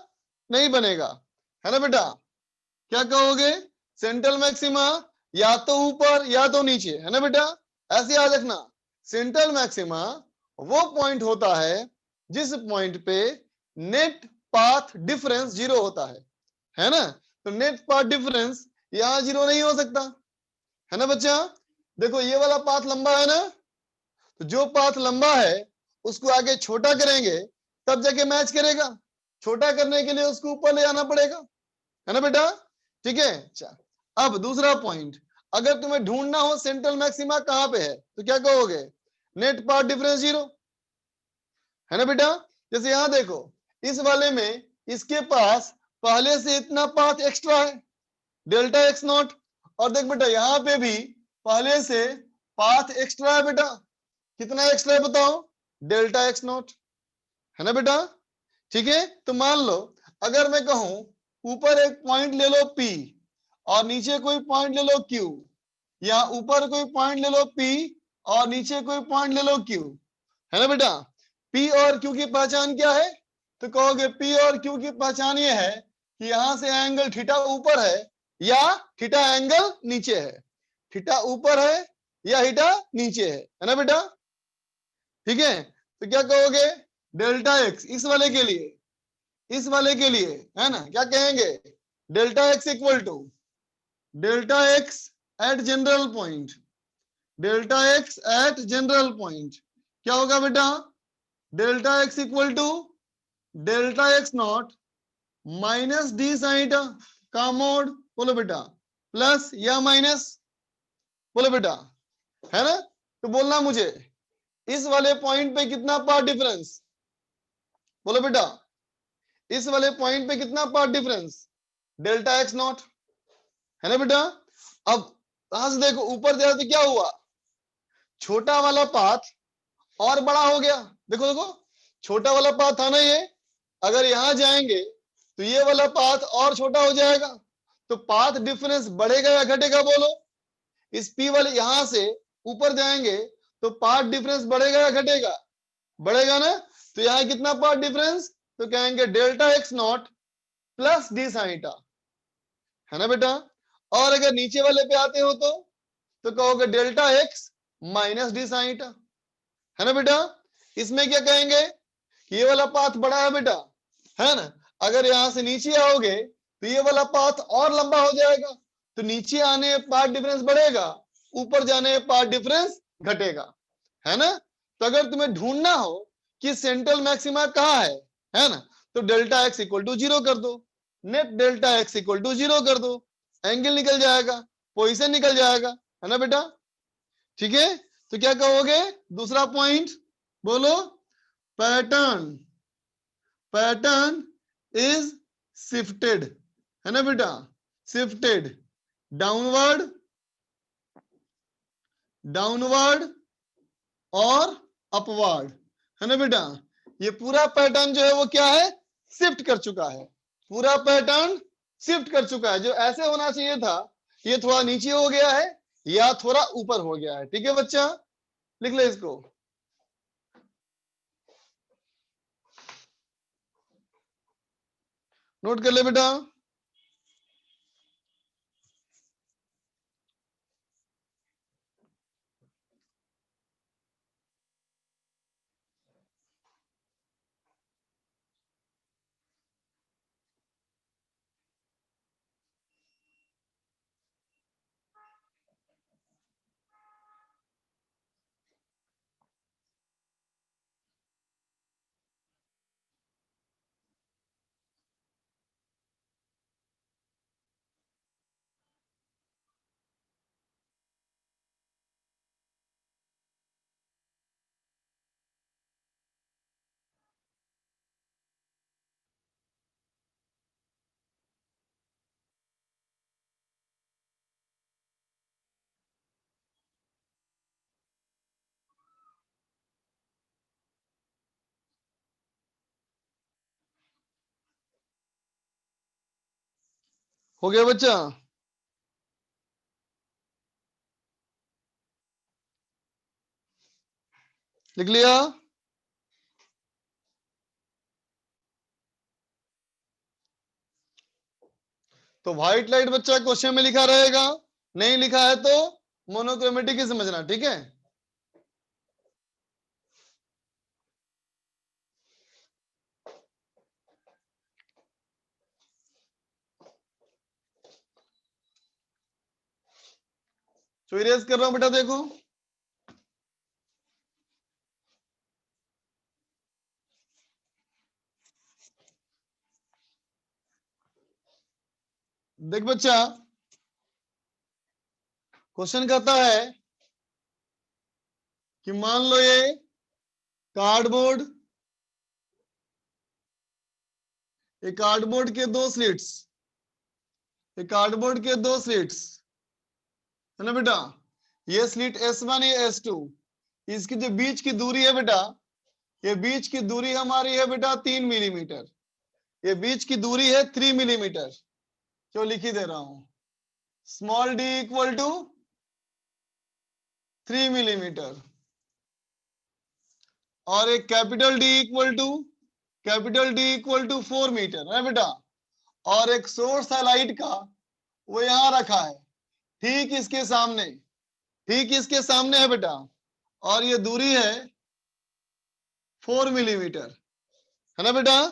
Speaker 1: नहीं बनेगा, है ना बेटा? क्या कहोगे? सेंट्रल मैक्सिमा या तो ऊपर या तो नीचे, है ना बेटा? ऐसे याद रखना, सेंट्रल मैक्सिमा वो पॉइंट होता है जिस पॉइंट पे नेट पाथ डिफरेंस जीरो होता है ना? तो नेट पाथ डिफरेंस यहां जीरो नहीं हो सकता, है ना बच्चा? देखो ये वाला पाथ लंबा है ना, तो जो पाथ लंबा है उसको आगे छोटा करेंगे तब जाके मैच करेगा, छोटा करने के लिए उसको ऊपर ले आना पड़ेगा, है ना बेटा? ठीक है। अच्छा, अब दूसरा पॉइंट, अगर तुम्हें ढूंढना हो सेंट्रल मैक्सिमा कहां पे है तो क्या कहोगे? नेट पाथ डिफरेंस जीरो, है ना बेटा? जैसे यहां देखो, इस वाले में इसके पास पहले से इतना पाथ एक्स्ट्रा है, डेल्टा एक्स नॉट, और देख बेटा यहां पे भी पहले से पाथ एक्स्ट्रा है बेटा, कितना एक्स्ट्रा है बताओ? डेल्टा एक्स नॉट, है ना बेटा? ठीक है। तो मान लो अगर मैं कहूं ऊपर एक पॉइंट ले लो P और नीचे कोई पॉइंट ले लो Q, या ऊपर कोई पॉइंट ले लो P और नीचे कोई पॉइंट ले लो Q, है ना बेटा? P और Q की पहचान क्या है? तो कहोगे P और Q की पहचान ये है कि यहां से एंगल थीटा ऊपर है या थीटा एंगल नीचे है, थीटा ऊपर है या थीटा नीचे है ना बेटा? ठीक है। तो क्या कहोगे? डेल्टा एक्स इस वाले के लिए, इस वाले के लिए, है ना, क्या कहेंगे? Delta X equal to delta X at general point, delta X at general point क्या होगा बेटा? Delta X equal to delta X not minus D sine theta का मोड, बोलो बेटा, प्लस या माइनस, बोलो बेटा, है ना? तो बोलना मुझे इस वाले पॉइंट पे कितना पाथ डिफरेंस, बोलो बेटा, इस वाले पॉइंट पे कितना path difference? Delta X not, है ना बेटा? अब यहां से देखो ऊपर जा तो क्या हुआ, छोटा वाला पाथ और बड़ा हो गया, देखो देखो छोटा वाला पाथ था ना ये, अगर यहां जाएंगे तो ये वाला पाथ और छोटा हो जाएगा, तो पाथ डिफरेंस बढ़ेगा या घटेगा बोलो? इस पी वाले यहां से ऊपर जाएंगे तो पाथ डिफरेंस बढ़ेगा या घटेगा? बढ़ेगा ना? तो यहां कितना पाथ डिफरेंस? तो कहेंगे delta X not plus D sine theta, है ना बेटा? और अगर नीचे वाले पे आते हो तो कहोगे delta x minus D sine theta, है ना बेटा? इसमें क्या कहेंगे कि ये वाला पाथ बड़ा है बेटा, है ना? अगर यहां से नीचे आओगे तो ये वाला पाथ और लंबा हो जाएगा, तो नीचे आने पाथ डिफरेंस बढ़ेगा, ऊपर जाने पाथ डिफरेंस घटेगा, है ना? तो अगर तुम्हें ढूंढना हो कि सेंट्रल मैक्सिमा कहाँ है ना, तो delta X equal to zero कर दो, net delta X equal to zero कर दो, एंगल निकल जाएगा, पोजीशन निकल जाएगा, है ना बेटा? ठीक है। तो क्या कहोगे दूसरा पॉइंट, बोलो? पैटर्न, पैटर्न इज शिफ्टेड, है ना बेटा? शिफ्टेड डाउनवर्ड, डाउनवर्ड और अपवर्ड, है ना बेटा? ये पूरा पैटर्न जो है वो क्या है? शिफ्ट कर चुका है, पूरा पैटर्न शिफ्ट कर चुका है। जो ऐसे होना चाहिए था ये थोड़ा नीचे हो गया है या थोड़ा ऊपर हो गया है। ठीक है बच्चा, लिख ले इसको। नोट कर ले बेटा। हो गया बच्चा? लिख लिया? तो व्हाइट लाइट बच्चा क्वेश्चन में लिखा रहेगा, नहीं लिखा है तो मोनोक्रोमेटिक ही समझना, ठीक है। तो इरेज कर रहा हूं बेटा, देखो देख बच्चा, क्वेश्चन कहता है कि मान लो ये कार्डबोर्ड, ये कार्डबोर्ड के दो स्लिट्स, ये कार्डबोर्ड के दो स्लिट्स है ना बेटा, ये स्लिट S1 ये S2, इसकी जो बीच की दूरी है बेटा, ये बीच की दूरी हमारी है बेटा 3 मिलीमीटर, ये बीच की दूरी है 3 मिलीमीटर, जो लिख ही दे रहा हूं, small d equal to 3 millimetre, और एक capital D equal to 4 metre है बेटा, और एक सोर्स है लाइट का, वो यहां रखा है, ठीक इसके सामने, ठीक इसके सामने है बेटा, और ये दूरी है 4 मिलीमीटर है ना बेटा,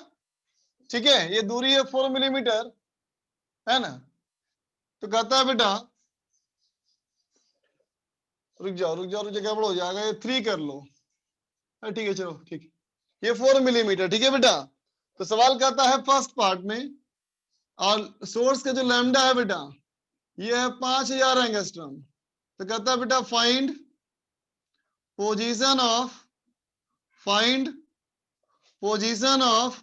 Speaker 1: ठीक है, ये दूरी है 4 मिलीमीटर है ना। तो कहता है बेटा, रुक जाओ गड़बड़ हो जाएगा, ये 3 कर लो, ठीक है चलो ठीक है, ये 4 मिलीमीटर, ठीक है बेटा। तो सवाल कहता है फर्स्ट पार्ट में, और सोर्स का जो लैम्डा है बेटा ये है 5000 एंगस्ट्रॉम, तो कहता है बेटा find position of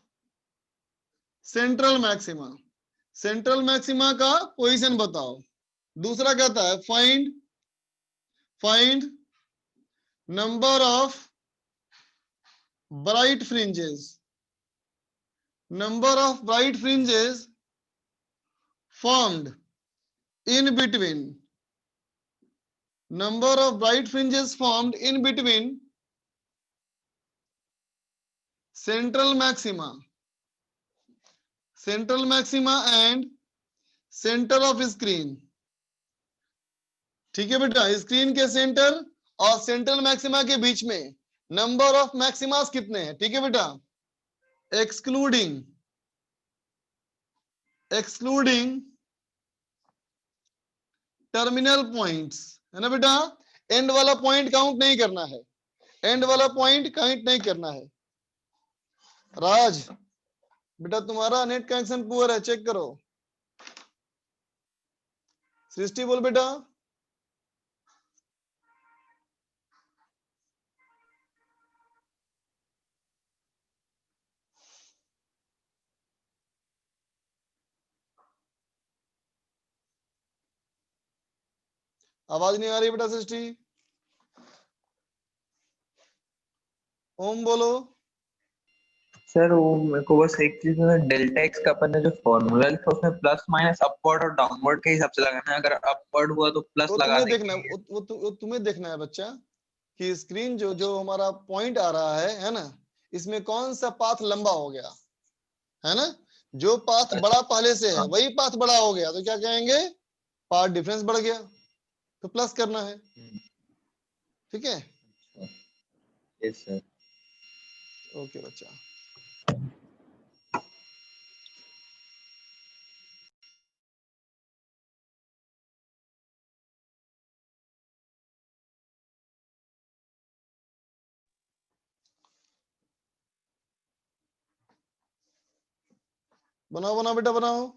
Speaker 1: central maxima, central maxima का पोजीशन बताओ। दूसरा कहता है find number of bright fringes, number of bright fringes formed in between, number of bright fringes formed in between central maxima and center of screen, ठीक है बेटा, screen के centre और सेंट्रल मैक्सिमा के बीच में नंबर ऑफ मैक्सिमास कितने हैं, ठीक है बेटा, एक्सक्लूडिंग टर्मिनल पॉइंट्स है ना बेटा, एंड वाला पॉइंट काउंट नहीं करना है, एंड वाला पॉइंट काउंट नहीं करना है। राज बेटा तुम्हारा नेट कनेक्शन पुअर है, चेक करो। सृष्टि बोल बेटा, आवाज नहीं आ रही बेटा सृष्टि, ओम बोलो।
Speaker 7: सर वो मेरे को बस एक चीज में, डेल्टा एक्स का अपन ने जो फॉर्मूला लिखा उसमें प्लस माइनस अपवर्ड और डाउनवर्ड के हिसाब से लगाना है, अगर अपवर्ड हुआ तो प्लस
Speaker 1: वो
Speaker 7: लगा
Speaker 1: तुम्हें देखना
Speaker 7: देंगे।
Speaker 1: है, वो तुम्हें देखना है बच्चा कि स्क्रीन जो हमारा पॉइंट आ रहा है ना, इसमें कौन सा पाथ लंबा हो गया है ना, जो पाथ बड़ा पहले से है वही पाथ बड़ा हो गया, तो क्या कहेंगे, पाथ डिफरेंस बढ़ गया, तो प्लस करना है, ठीक है।
Speaker 7: Yes sir.
Speaker 1: ओके बच्चा, बनाओ बेटा बनाओ।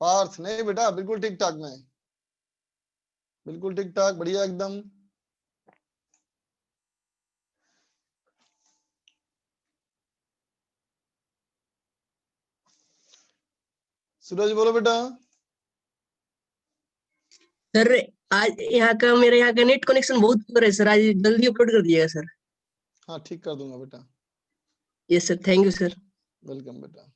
Speaker 1: पार्थ नहीं बेटा, बिल्कुल ठीक ठाक में, बिल्कुल ठीक ठाक, बढ़िया एकदम। सूरज बोलो बेटा।
Speaker 8: सर आज यहाँ का मेरे यहाँ का नेट कनेक्शन बहुत पुअर है सर, आज जल्दी अपलोड कर दिएगा सर।
Speaker 1: हाँ ठीक कर दूंगा बेटा।
Speaker 8: Yes sir, thank you sir.
Speaker 1: Welcome बेटा।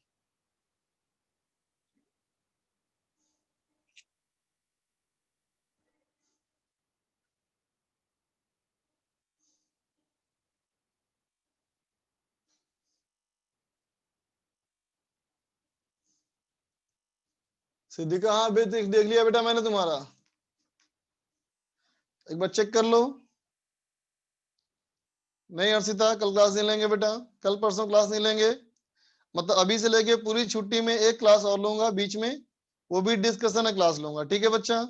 Speaker 1: सिद्धिका, हाँ देख लिया बेटा मैंने तुम्हारा, एक बार चेक कर लो। नहीं हर्षिता, कल क्लास नहीं लेंगे बेटा, कल परसों क्लास नहीं लेंगे, मतलब अभी से लेके पूरी छुट्टी में एक क्लास और लूंगा बीच में, वो भी डिस्कशन है क्लास लूंगा, ठीक है बच्चा।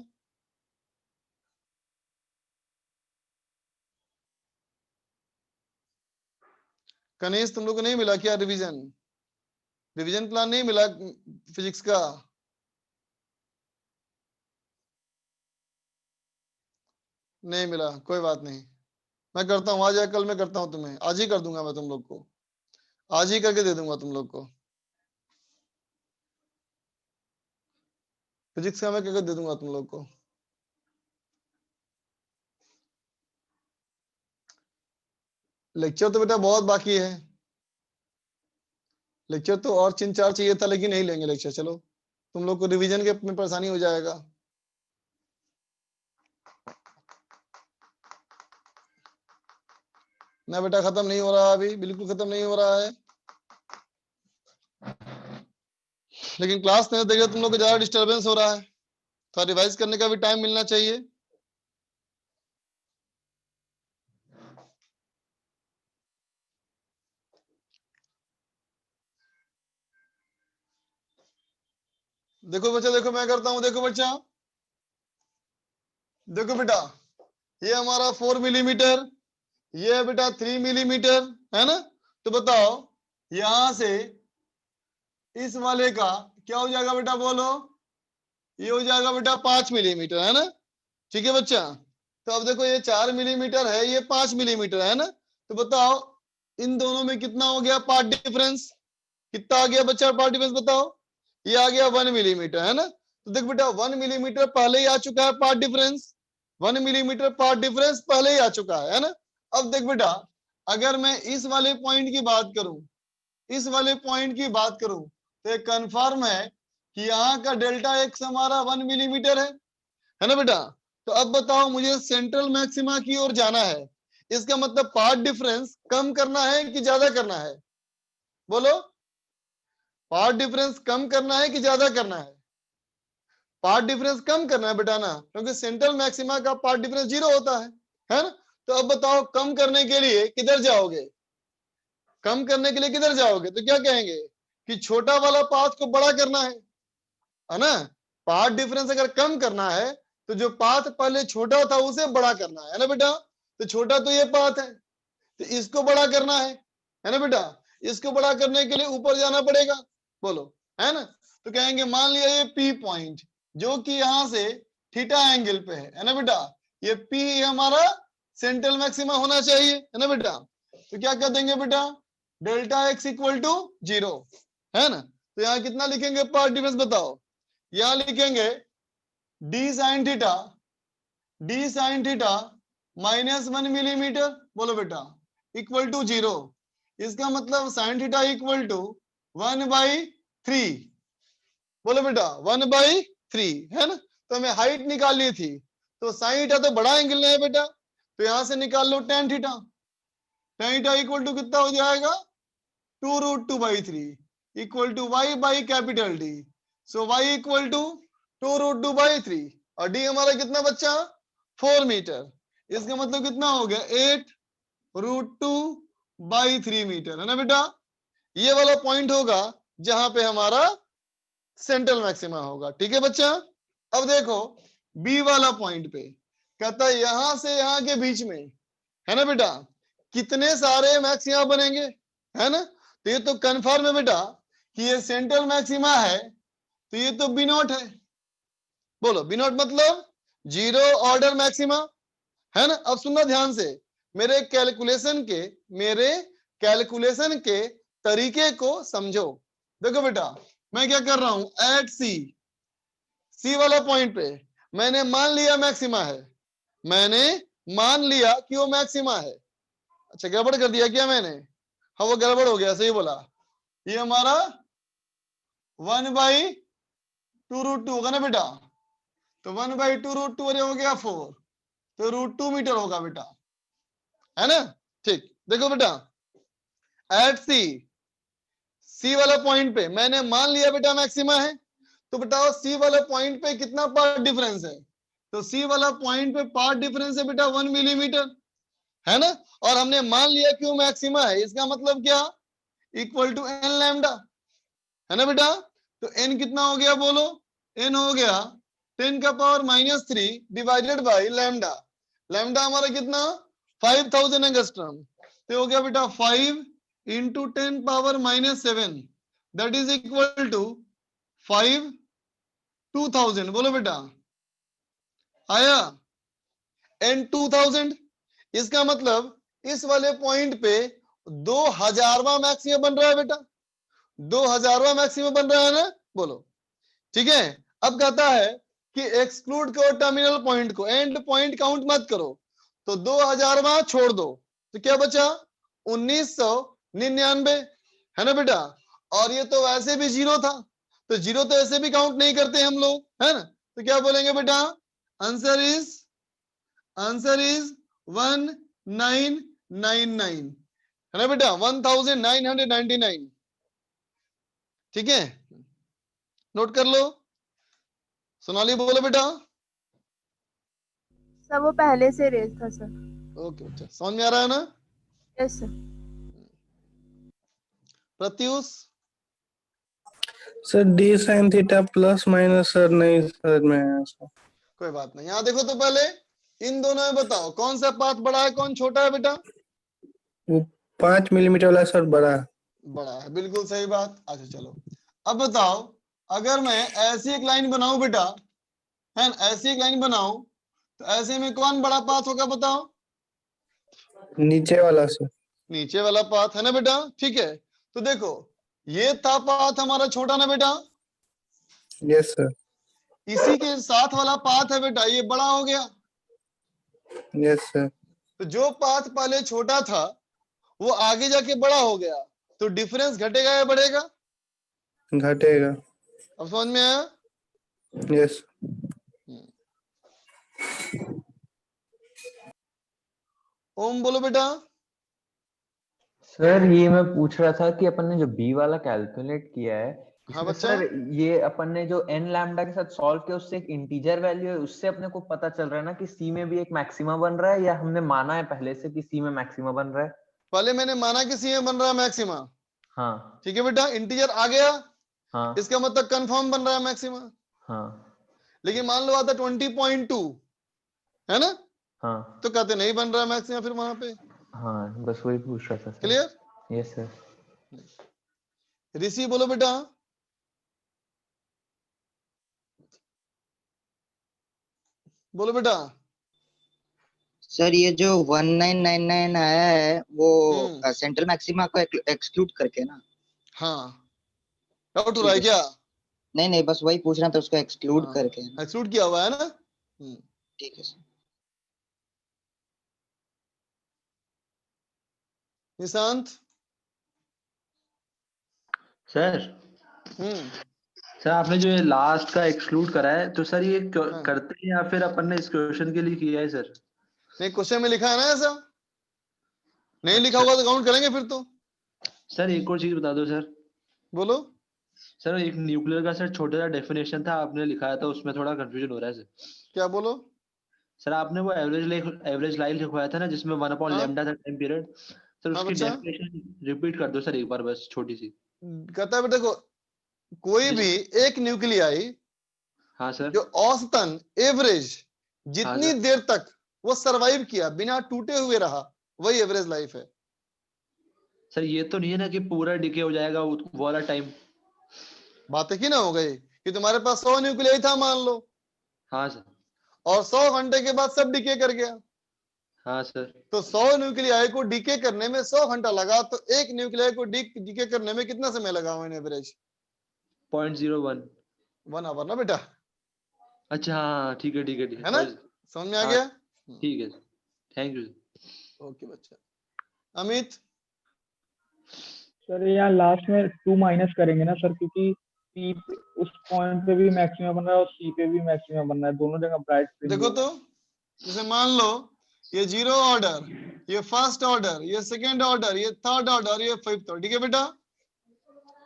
Speaker 1: कनीश तुम लोग को नहीं मिला क्या रिवीजन प्लान नहीं मिला फिजिक्स का? नहीं मिला, कोई बात नहीं, मैं करता हूँ आज या कल मैं करता हूँ, तुम्हें आज ही कर दूंगा, मैं तुम लोग को आज ही करके दे दूंगा तुम लोग को, फिजिक्स का मैं करके दे दूंगा तुम लोग को। लेक्चर तो बेटा बहुत बाकी है, लेक्चर तो और 3-4 चाहिए था, लेकिन नहीं लेंगे लेक्चर, चलो तुम लोग को रिवीजन के में परेशानी हो जाएगा। ना बेटा खत्म नहीं हो रहा, अभी बिल्कुल खत्म नहीं हो रहा है, लेकिन क्लास नहीं देगा तुम लोग को ज्यादा डिस्टरबेंस हो रहा है, थोड़ा रिवाइज करने का भी टाइम मिलना चाहिए। देखो बच्चा, देखो मैं करता हूं, देखो बच्चा, देखो बेटा, ये हमारा 4 मिलीमीटर, ये है बेटा 3 मिलीमीटर, है ना? तो बताओ यहां से इस वाले का क्या हो जाएगा बेटा, बोलो? ये हो जाएगा बेटा 5 मिलीमीटर, है ना? ठीक है बच्चा। तो अब देखो ये 4 मिलीमीटर है, ये 5 मिलीमीटर है ना? तो बताओ इन दोनों में कितना हो गया पार्ट डिफरेंस, कितना आ गया बच्चा पार्ट डिफरेंस, बताओ? ये आ गया 1 मिलीमीटर, है ना? तो देख बेटा 1 मिलीमीटर पहले ही आ चुका है path difference, 1 millimetre path difference पहले ही आ चुका है ना? अब देख बेटा, अगर मैं इस वाले पॉइंट की बात करूं, इस वाले पॉइंट की बात करूं, तो ये कंफर्म है कि यहाँ का डेल्टा एक्स हमारा 1 मिलीमीटर है ना बेटा? तो अब बताओ मुझे सेंट्रल मैक्सिमा की ओर जाना है, इसका मतलब पार्ट डिफरेंस कम करना है कि ज्यादा करना है, बोलो? पार्ट डिफरेंस कम करना है कि ज्यादा करना है? पार्ट डिफरेंस कम करना है बेटा ना, क्योंकि सेंट्रल मैक्सिमा का पार्ट डिफरेंस 0 होता है ना? तो अब बताओ कम करने के लिए किधर जाओगे, कम करने के लिए किधर जाओगे? तो क्या कहेंगे कि छोटा वाला पाथ को बड़ा करना है ना? पाथ डिफरेंस अगर कम करना है तो जो पाथ पहले छोटा था उसे बड़ा करना है ना बेटा? तो छोटा तो ये पाथ है, तो इसको बड़ा करना है ना बेटा? इसको बड़ा करने के लिए ऊपर जाना पड़ेगा, बोलो, है ना? तो कहेंगे मान लिया ये पी पॉइंट जो कि यहां से थीटा एंगल पे है ना बेटा? ये पी हमारा सेंट्रल मैक्सिमा होना चाहिए, है ना बेटा? तो क्या कर देंगे बेटा, डेल्टा एक्स इक्वल टू 0, है ना? तो यहाँ कितना लिखेंगे पार्ट डिफरेंस, बताओ? यहाँ लिखेंगे D sine theta minus 1 millimetre, बोलो बेटा, इक्वल टू 0। इसका मतलब साइन थीटा इक्वल टू 1/3, बोलो बेटा 1/3, है ना? तो हमें हाइट निकालनी थी, तो साइन थीटा तो बड़ा एंगल है बेटा, तो यहां से निकाल लो tan theta, tan theta equal to कितना हो जाएगा 2√2/3 equal to y by capital D, so y equal to 2√2/3 और D हमारा कितना बच्चा 4 मीटर, इसका मतलब कितना हो गया 8√2/3 मीटर, है ना बेटा? ये वाला पॉइंट होगा जहां पे हमारा सेंट्रल मैक्सिमा होगा, ठीक है बच्चा? अब देखो बी वाला पॉइंट पे कहता है यहां से यहां के बीच में, है ना बेटा, कितने सारे मैक्सिमा बनेंगे, है ना? तो ये तो कंफर्म है बेटा कि ये सेंट्रल मैक्सिमा है, तो ये तो बी नॉट है, बोलो बी नॉट मतलब 0 ऑर्डर मैक्सिमा, है ना? अब सुनना ध्यान से, मेरे कैलकुलेशन के तरीके को समझो। देखो बेटा मैं क्या कर रहा हूं, एट सी वाला पॉइंट पे मैंने मान लिया मैक्सिमा है, मैंने मान लिया कि वो मैक्सिमा है। अच्छा गड़बड़ कर दिया क्या मैंने? हाँ वो गड़बड़ हो गया, सही बोला। ये हमारा 1/2√2 होगा ना बेटा, तो 1/2√2 अरे हो गया 4, तो √2 मीटर होगा बेटा, है ना। ठीक, देखो बेटा एट सी वाला पॉइंट पे मैंने मान लिया बेटा मैक्सिमा है, तो बताओ सी वाला पॉइंट पे कितना पार्ट डिफरेंस है? तो सी वाला पॉइंट पे पार्ट डिफरेंस है बेटा 1 मिलीमीटर, है ना। और हमने मान लिया कि वो मैक्सिमा है, इसका मतलब क्या, इक्वल टू एन लैम्डा, है ना बेटा। तो एन कितना हो गया बोलो, एन हो गया 10⁻³ डिवाइडेड बाई लैम्डा। लैम्डा हमारा कितना 5000 एंगस्ट्रॉम, तो हो गया बेटा 5 into 10⁻⁻7 that is equal to 2000। बोलो बेटा आया, एन 2000। इसका मतलब इस वाले पॉइंट पे 2000वां मैक्सिमम बन रहा है बेटा, 2000वां मैक्सिमम बन रहा है ना, बोलो ठीक है। अब कहता है कि एक्सक्लूड करो टर्मिनल पॉइंट को, एंड पॉइंट काउंट मत करो, तो 2000वां छोड़ दो, तो क्या बचा 1999, है ना बेटा। और ये तो वैसे भी जीरो था, तो जीरो तो ऐसे भी काउंट नहीं करते हम लोग, है ना। तो क्या बोलेंगे बेटा, आंसर इज 1999, है ना बेटा, 1999। ठीक है, नोट कर लो। सोनाली बोलो बेटा।
Speaker 9: सर वो पहले से रेस था सर।
Speaker 1: ओके अच्छा, समझ में आ रहा है ना।
Speaker 9: Yes sir.
Speaker 1: Pratyush
Speaker 10: sir D sine theta plus minus sir नहीं सर में सर।
Speaker 1: कोई बात नहीं, यहाँ देखो तो पहले इन दोनों में बताओ कौन सा पाथ बड़ा है कौन छोटा है बेटा।
Speaker 10: वो 5 मिलीमीटर वाला सर बड़ा है।
Speaker 1: बड़ा है, बिल्कुल सही बात। अच्छा चलो अब बताओ, अगर मैं ऐसी एक लाइन बनाऊं बेटा, है ना, ऐसी एक लाइन बनाऊं, तो ऐसे में कौन बड़ा पाथ होगा बताओ।
Speaker 10: नीचे वाला सर।
Speaker 1: नीचे वाला पाथ, है ना बेटा। ठीक है, तो देखो ये था पाथ हमारा छोटा ना बेटा,
Speaker 10: यस सर।
Speaker 1: इसी के साथ वाला पाथ है बेटा ये बड़ा हो गया।
Speaker 10: Yes sir.
Speaker 1: तो जो पाथ पहले छोटा था वो आगे जाके बड़ा हो गया, तो डिफरेंस घटेगा या बढ़ेगा?
Speaker 10: घटेगा।
Speaker 1: अब समझ में आया।
Speaker 10: यस।
Speaker 1: ओम बोलो बेटा।
Speaker 11: सर ये मैं पूछ रहा था कि अपन ने जो बी वाला कैलकुलेट किया है,
Speaker 1: हाँ
Speaker 11: इसमें
Speaker 1: बच्चा।
Speaker 11: सर ये अपन ने जो एन लैम्डा के साथ सॉल्व किया उससे एक इंटीजर वैल्यू है, उससे अपने को पता चल रहा है ना कि सी में भी एक मैक्सिमा बन रहा है, या हमने माना है पहले से कि सी में मैक्सिमा बन रहा है?
Speaker 1: पहले मैंने माना कि सी में बन रहा है मैक्सिमा।
Speaker 11: हाँ
Speaker 1: ठीक है बेटा, इंटीजर आ गया,
Speaker 11: हाँ
Speaker 1: इसका मतलब कंफर्म बन रहा है मैक्सिमा।
Speaker 11: हाँ
Speaker 1: लेकिन मान लो आता 20.2, है ना,
Speaker 11: हाँ
Speaker 1: तो कहते नहीं बन रहा है मैक्सिमा फिर वहां पे।
Speaker 11: हाँ, बस वही पूछ रहा था sir.
Speaker 1: Clear.
Speaker 11: Yes sir.
Speaker 1: Rishi बोलो बेटा। बोलो बेटा।
Speaker 12: सर ये जो 1999 आया है वो सेंट्रल मैक्सिमा को एक्सक्लूड करके ना।
Speaker 1: हाँ, डाउट हो रहा है क्या?
Speaker 12: नहीं नहीं, बस वही पूछ रहा था, उसको एक्सक्लूड करके।
Speaker 1: एक्सक्लूड किया हुआ है ना।
Speaker 12: ठीक है सर।
Speaker 1: निशांत।
Speaker 13: सर सर आपने जो ये लास्ट का एक्सक्लूड करा है, तो सर ये करते हैं या फिर अपन ने इस क्वेश्चन के लिए किया है सर?
Speaker 1: नहीं, क्वेश्चन में लिखा है ना ऐसा, नहीं लिखा होगा तो काउंट करेंगे फिर तो।
Speaker 13: सर एक और चीज बता दो सर।
Speaker 1: बोलो
Speaker 13: सर एक न्यूक्लियर का सर छोटा सा डेफिनेशन था आपने लिखाया था, उसमें थोड़ा कंफ्यूजन हो रहा है सर।
Speaker 1: क्या बोलो
Speaker 13: सर आपने वो एवरेज लाइफ लिखवाया था ना, जिसमें 1/λ था टाइम पीरियड, सर उसकी डेफिनेशन रिपीट कर दो सर एक बार, बस छोटी सी।
Speaker 1: कहता है देखो, कोई भी एक न्यूक्लियाई,
Speaker 13: हाँ सर,
Speaker 1: जो औसतन एवरेज जितनी देर तक वो सरवाइव किया बिना टूटे हुए रहा, वही एवरेज लाइफ है।
Speaker 13: सर ये तो नहीं है ना कि पूरा डिके हो जाएगा वो वाला टाइम?
Speaker 1: बात की ना हो गई कि तुम्हारे पास 100 न्यूक्लियाई था मान लो।
Speaker 13: हाँ सर।
Speaker 1: और 100 घंटे के बाद सब डिके कर गया।
Speaker 13: हाँ सर।
Speaker 1: तो 100 न्यूक्लियाई को डीके करने में 100 घंटा लगा, तो एक न्यूक्लियाई को डीके करने में कितना समय लगा ऑन एवरेज?
Speaker 13: 0.01
Speaker 1: 1 आवर ना बेटा,
Speaker 13: अच्छा हाँ ठीक है ठीक है ठीक
Speaker 1: है ना,
Speaker 13: है
Speaker 1: समझ में आ
Speaker 13: हाँ
Speaker 1: गया?
Speaker 13: ठीक है थैंक यू
Speaker 1: ओके बच्चा। अमित,
Speaker 14: सर यहाँ लास्ट में 2 माइनस करेंगे ना सर, क्योंकि पी उस पॉइंट पे भी मैक्सिमम बन रहा है और सी पे भी मैक्सिमम बन रहा है, दोनों जगह ब्राइट फ्रिंज
Speaker 1: देखो तो, जैसे मान लो ये 0 ऑर्डर, ये फर्स्ट ऑर्डर, ये सेकंड ऑर्डर, ये थर्ड ऑर्डर, ये फिफ्थ ऑर्डर, ठीक है बेटा,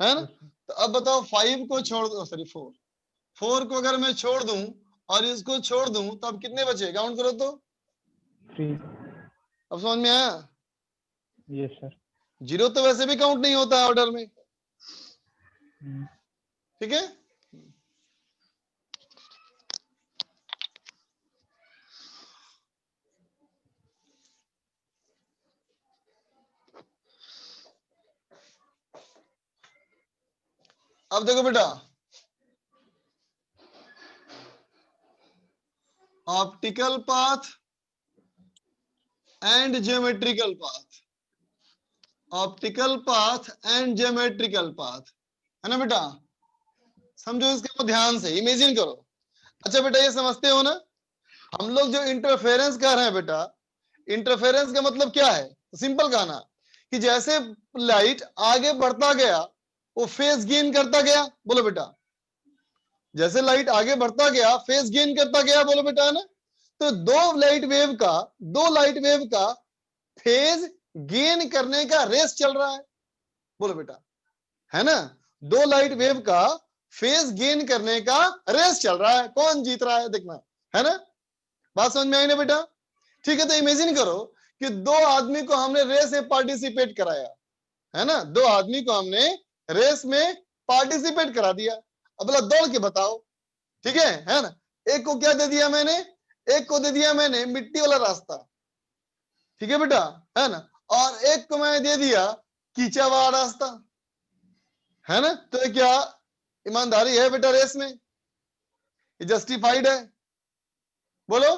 Speaker 1: है ना? तो अब बताओ 5 को छोड़ दो, सॉरी 4 को अगर मैं छोड़ दूं और इसको छोड़ दूं तो अब कितने बचे, काउंट करो तो।
Speaker 14: 3।
Speaker 1: अब समझ में आया?
Speaker 14: Yes sir.
Speaker 1: 0 तो वैसे भी काउंट नहीं होता है ऑर्डर में, ठीक है? अब देखो बेटा, optical path and geometrical path, optical path and geometrical path, है ना बेटा? समझो इसको ध्यान से, इमेजिन करो। अच्छा बेटा ये समझते हो ना, हम लोग जो इंटरफेरेंस कर रहे हैं बेटा, इंटरफेरेंस का मतलब क्या है? सिंपल कहना कि जैसे लाइट आगे बढ़ता गया वो फेज गेन करता गया, बोलो बेटा, जैसे लाइट आगे बढ़ता गया फेज गेन करता गया, बोलो बेटा, है ना? तो दो लाइट वेव का फेज गेन करने का रेस चल रहा है, बोलो बेटा, है ना? 2 लाइट वेव का फेज गेन करने का रेस चल रहा है, कौन जीत रहा है देखना, है ना? बात समझ में आई ना बेटा? ठीक है, तो इमेजिन करो कि 2 आदमी को हमने रेस में पार्टिसिपेट कराया, है ना? 2 आदमी को हमने रेस में पार्टिसिपेट करा दिया, अब बोला दौड़ के बताओ, ठीक है ना? एक को क्या दे दिया मैंने, एक को दे दिया मैंने मिट्टी वाला रास्ता, ठीक है बेटा, है ना? और एक को मैंने दे दिया कीचड़ वाला रास्ता, है ना? तो ये क्या ईमानदारी है बेटा रेस में? ये जस्टिफाइड है? बोलो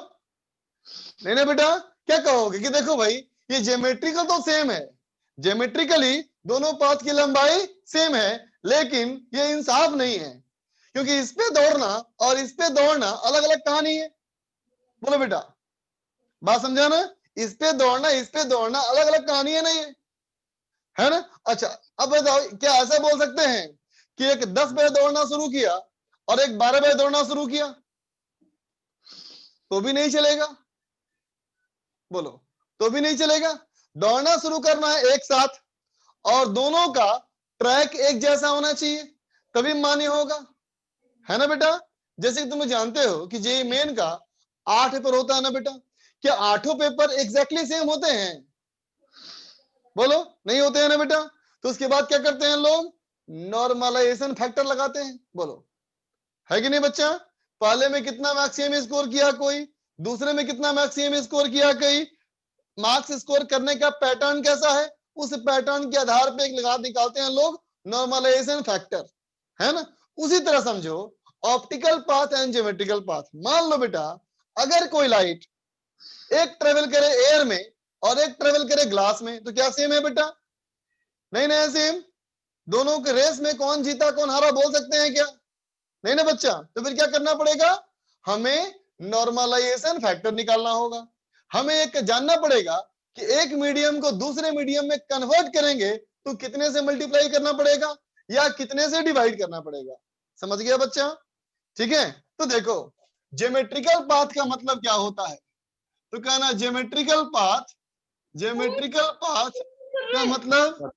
Speaker 1: नहीं ना बेटा, क्या कहोगे कि देखो भाई ये ज्योमेट्रिकल तो सेम है, ज्योमेट्रिकली दोनों पाथ की लंबाई सेम है, लेकिन ये इंसाफ नहीं है, क्योंकि इस पे दौड़ना और इस पे दौड़ना अलग अलग कहानी है, बोलो बेटा, बात समझा ना? इस पे दौड़ना अलग अलग कहानी है ना ये, है ना? अच्छा अब बताओ, क्या ऐसा बोल सकते हैं कि एक 10 बजे दौड़ना शुरू किया और एक 12 बजे दौड़ना शुरू किया, तो भी नहीं चलेगा, बोलो, तो भी नहीं चलेगा। दौड़ना शुरू करना है एक साथ और दोनों का ट्रैक एक जैसा होना चाहिए, तभी मान्य होगा, है ना बेटा? जैसे कि तुम जानते हो कि जेईई मेन का 8 पेपर होता है ना बेटा, क्या 8 पेपर एग्जैक्टली सेम होते हैं? बोलो नहीं होते हैं ना बेटा? तो उसके बाद क्या करते हैं लोग, नॉर्मलाइजेशन फैक्टर लगाते हैं, बोलो है कि नहीं बच्चा? पहले में कितना मैक्सिमम स्कोर किया कोई, दूसरे में कितना मैक्सिमम स्कोर किया कोई, मार्क्स स्कोर करने का पैटर्न कैसा है, उस पैटर्न के आधार पे लगा निकालते हैं लोग नॉर्मलाइजेशन फैक्टर, है ना? उसी तरह समझो optical path and geometrical path. मान लो बेटा अगर कोई लाइट एक ट्रेवल करे एयर में और एक ट्रेवल करे ग्लास में, तो क्या सेम है बेटा? नहीं नहीं सेम। दोनों के रेस में कौन जीता कौन हारा बोल सकते हैं क्या? नहीं ना बच्चा। तो फिर क्या करना पड़ेगा, हमें नॉर्मलाइजेशन फैक्टर निकालना होगा। हमें एक जानना पड़ेगा कि एक मीडियम को दूसरे मीडियम में कन्वर्ट करेंगे तो कितने से मल्टीप्लाई करना पड़ेगा या कितने से डिवाइड करना पड़ेगा। समझ गया बच्चा? ठीक है, तो देखो ज्योमेट्रिकल पाथ का मतलब क्या होता है, तो कहना ज्योमेट्रिकल पाथ का मतलब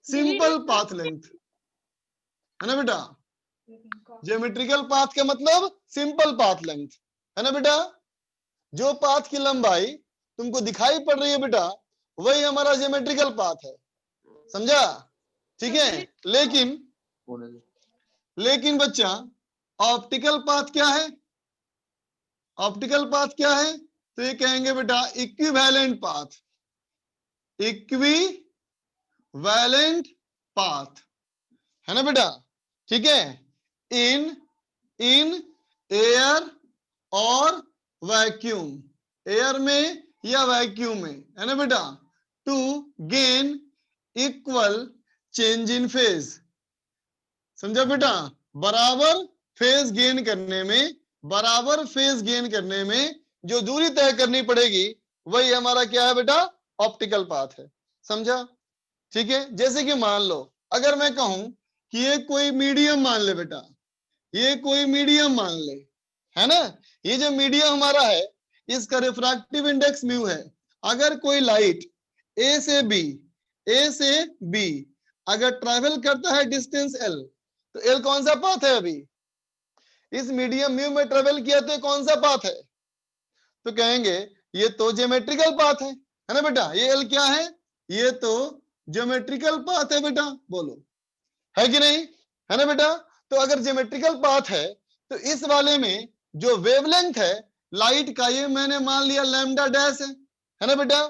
Speaker 1: सिंपल पाथ लेंथ, है ना बेटा? ज्योमेट्रिकल पाथ का मतलब सिंपल पाथ लेंथ, है ना बेटा? जो पाथ की लंबाई तुमको दिखाई पड़ रही है बेटा, वही हमारा ज्योमेट्रिकल पाथ है, समझा? ठीक है, लेकिन बच्चा ऑप्टिकल पाथ क्या है? ऑप्टिकल पाथ क्या है? तो ये कहेंगे बेटा इक्विवेलेंट पाथ, इक्विवेलेंट पाथ, है ना बेटा? ठीक है, इन एयर और वैक्यूम, एयर में या वैक्यूम में, है ना बेटा? To gain equal change in phase, समझा बेटा? बराबर फेज गेन करने में जो दूरी तय करनी पड़ेगी वही हमारा क्या है बेटा, ऑप्टिकल पाथ है। समझा? ठीक है। जैसे कि मान लो अगर मैं कहूं कि ये कोई मीडियम मान ले बेटा, ये कोई मीडियम मान ले, है ना, ये जो मीडियम हमारा है इसका रिफ्रैक्टिव इंडेक्स म्यू है। अगर कोई लाइट ए से बी अगर ट्रैवल करता है डिस्टेंस एल, तो एल कौन सा पाथ है, अभी इस मीडियम म्यू में ट्रेवल किया तो कौन सा पाथ है, तो कहेंगे ये तो ज्योमेट्रिकल पाथ है ना बेटा। ये एल क्या है, ये तो ज्योमेट्रिकल पाथ है बेटा, बोलो है कि नहीं, है ना बेटा। तो अगर ज्योमेट्रिकल पाथ है तो इस वाले में जो वेवलेंथ है लाइट का, ये मैंने मान लिया लैम्डा डैश है ना बेटा।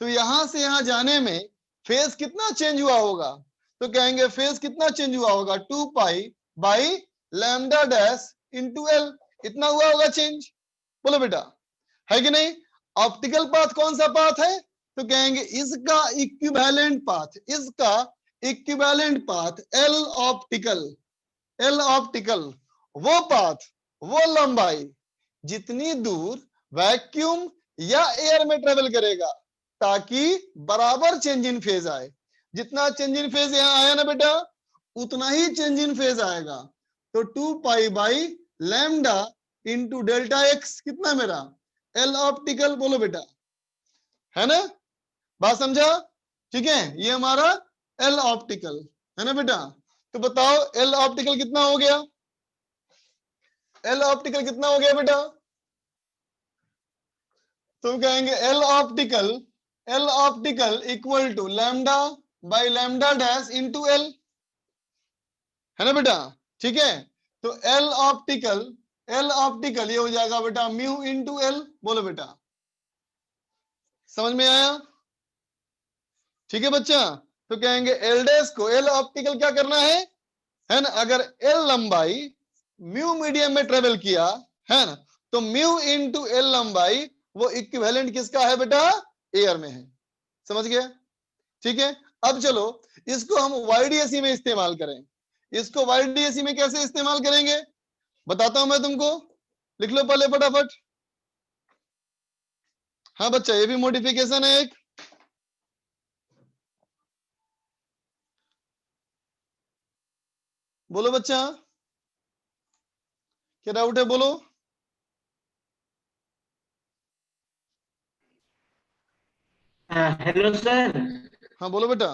Speaker 1: तो यहां से यहां जाने में फेज कितना चेंज हुआ होगा, तो कहेंगे फेज कितना चेंज हुआ होगा, 2 pi by lambda dash into L, इतना हुआ होगा चेंज, बोलो बेटा है कि नहीं। ऑप्टिकल पाथ कौन सा पाथ है, तो कहेंगे इसका इक्विवेलेंट पाथ एल ऑप्टिकल, वो पाथ, वो लंबाई जितनी दूर वैक्यूम या एयर में ट्रेवल करेगा ताकि बराबर चेंज इन फेज आए। जितना चेंज इन फेज यहां आया ना बेटा, उतना ही चेंज इन फेज आएगा। तो 2 pi by lambda into delta x, कितना मेरा एल ऑप्टिकल, बोलो बेटा है ना, बात समझा? ठीक है, ये हमारा एल ऑप्टिकल है ना बेटा। तो बताओ एल ऑप्टिकल कितना हो गया, एल ऑप्टिकल कितना हो गया बेटा, तुम कहेंगे L optical equal to lambda by lambda dash into L, है ना बेटा। ठीक है, तो एल ऑप्टिकल ये हो जाएगा बेटा म्यू इंटू एल, बोलो बेटा समझ में आया? ठीक है बच्चा। तो कहेंगे एल डैश को, एल ऑप्टिकल क्या करना है ना, अगर एल लंबाई म्यू मीडियम में ट्रेवल किया है ना, तो म्यू इंटू एल लंबाई वो इक्विवेलेंट किसका है बेटा, एयर में है। समझ गया? ठीक है, अब चलो इसको हम वाईडीएसी में इस्तेमाल करें। इसको वाईडीएसी में कैसे इस्तेमाल करेंगे बताता हूं मैं तुमको, लिख लो पहले फटाफट। हाँ बच्चा, ये भी मॉडिफिकेशन है एक। बोलो बच्चा, क्या डाउट है, बोलो।
Speaker 15: Hello sir.
Speaker 1: हाँ बोलो बेटा।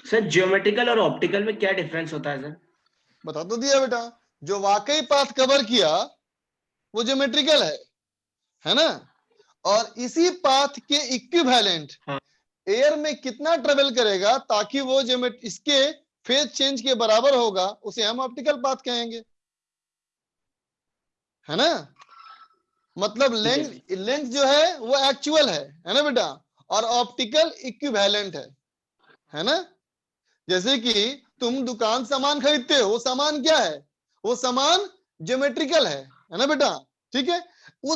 Speaker 15: सर ज्योमेट्रिकल और ऑप्टिकल में क्या डिफरेंस होता है सर?
Speaker 1: बता तो दिया बेटा, जो वाकई पाथ कवर किया वो ज्योमेट्रिकल है ना, और इसी पाथ के इक्विवेलेंट एयर में कितना ट्रेवल करेगा ताकि वो इसके फेज चेंज के बराबर होगा, उसे हम ऑप्टिकल पाथ कहेंगे, है ना। मतलब लेंथ जो है वो एक्चुअल है ना बेटा, और ऑप्टिकल इक्विवेलेंट है ना। जैसे कि तुम दुकान सामान खरीदते हो, वो सामान क्या है, वो सामान ज्योमेट्रिकल है ना बेटा। ठीक है, वो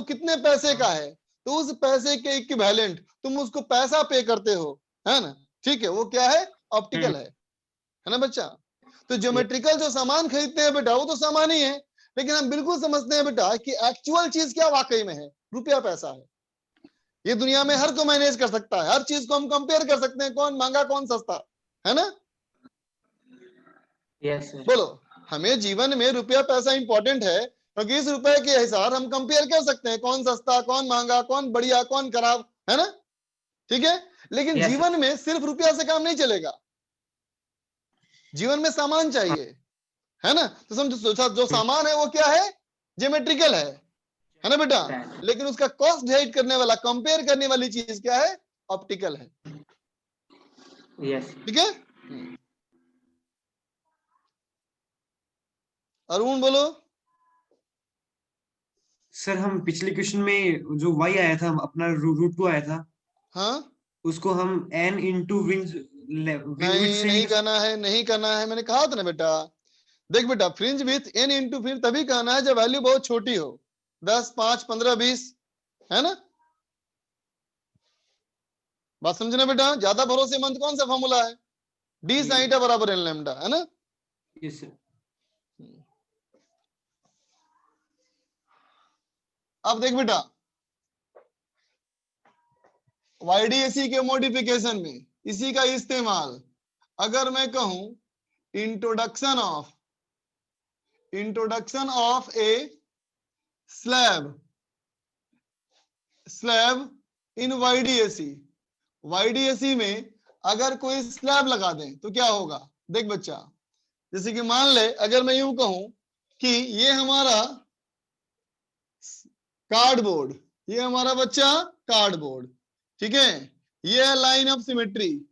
Speaker 1: कितने पैसे का है, तो उस पैसे के इक्विवेलेंट तुम उसको पैसा पे करते हो, है ना। ठीक है, वो क्या है, ऑप्टिकल है ना बच्चा। तो ज्योमेट्रिकल जो सामान खरीदते हैं बेटा वो तो सामान ही है, लेकिन हम बिल्कुल समझते हैं बेटा कि एक्चुअल चीज क्या वाकई में है, रुपया पैसा है। ये दुनिया में हर को मैनेज कर सकता है, हर चीज को हम कंपेयर कर सकते हैं, कौन महंगा कौन सस्ता, है ना।
Speaker 15: Yes sir.
Speaker 1: बोलो, हमें जीवन में रुपया पैसा इंपॉर्टेंट है क्योंकि इस रुपए के हिसाब हम कंपेयर कर सकते हैं कौन सस्ता, कौन महंगा, कौन बढ़िया, कौन खराब, है ना। ठीक है, लेकिन
Speaker 15: Yes,
Speaker 1: जीवन में सिर्फ रुपया से काम नहीं चलेगा, जीवन में सामान चाहिए, है ना। तो समझो जो सामान है वो क्या है, ज्योमेट्रिकल है ना बेटा, लेकिन उसका कॉस्ट डिसाइड करने वाला, कंपेयर करने वाली चीज क्या है, ऑप्टिकल है।
Speaker 15: यस।
Speaker 1: ठीक है, अरुण बोलो।
Speaker 6: सर हम पिछले क्वेश्चन में जो y आया था अपना √2 आया था,
Speaker 1: हाँ
Speaker 6: उसको हम n इंटू
Speaker 1: नहीं करना है, नहीं करना है, मैंने कहा था ना बेटा। देख बेटा, फ्रिंज विथ n इंटू फिर तभी कहना है जब वैल्यू बहुत छोटी हो, 10, 5, 15, 20, है ना। बात समझना बेटा, ज्यादा भरोसेमंद कौन सा फॉर्मूला है, d sin थीटा बराबर n लैम्डा, है ना।
Speaker 6: Yes sir.
Speaker 1: अब देख बेटा, YDAC के मॉडिफिकेशन में इसी का इस्तेमाल अगर मैं कहूं introduction of A slab in YDAC में अगर कोई स्लैब लगा दें तो क्या होगा। देख बच्चा, जैसे कि मान ले अगर मैं यूं कहूं कि ये हमारा कार्डबोर्ड, ये हमारा बच्चा कार्डबोर्ड, ठीक है, ये है लाइन ऑफ सिमेट्री,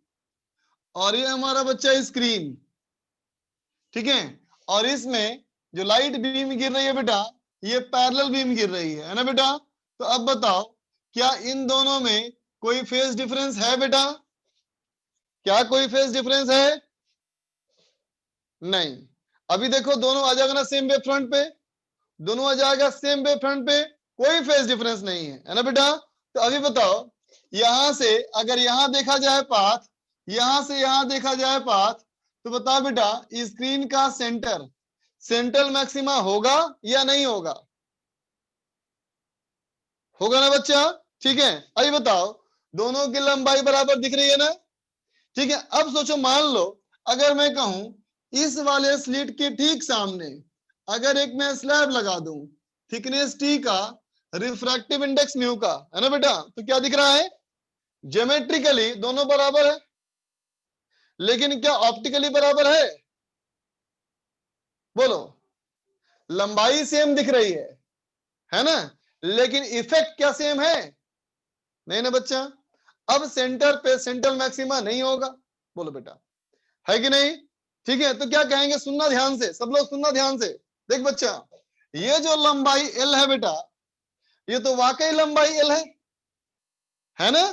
Speaker 1: और ये हमारा बच्चा स्क्रीन, ठीक है, और इसमें जो लाइट बीम गिर रही है बेटा, ये पैरेलल बीम गिर रही है ना बेटा। तो अब बताओ क्या इन दोनों में कोई फेज डिफरेंस है बेटा? क्या कोई फेज डिफरेंस है? नहीं। अभी देखो दोनों आ जाएगा ना सेम वेव फ्रंट पे, दोनों आ जाएगा सेम वेव फ्रंट पे, कोई फेज डिफरेंस नहीं है ना बेटा। तो अभी बताओ यहां से अगर यहां देखा जाए पाथ, यहां से यहां देखा जाए पाथ, तो बताओ बेटा स्क्रीन का सेंट्रल मैक्सिमा होगा या नहीं होगा? होगा ना बच्चा, ठीक है। अभी बताओ दोनों की लंबाई बराबर दिख रही है ना, ठीक है। अब सोचो मान लो अगर मैं कहूं इस वाले स्लिट के ठीक सामने अगर एक मैं स्लैब लगा दूं थिकनेस टी का, रिफ्रैक्टिव इंडेक्स म्यू का, है ना बेटा, तो क्या दिख रहा है? ज्योमेट्रिकली दोनों बराबर है, लेकिन क्या ऑप्टिकली बराबर है? बोलो। लंबाई सेम दिख रही है ना, लेकिन इफेक्ट क्या सेम है? नहीं ना बच्चा। अब सेंटर पे सेंट्रल मैक्सिमा नहीं होगा, बोलो बेटा, है कि नहीं? ठीक है, तो क्या कहेंगे, सुनना ध्यान से, सब लोग सुनना ध्यान से। देख बच्चा, ये जो लंबाई L है बेटा, ये तो वाकई लंबाई L है ना,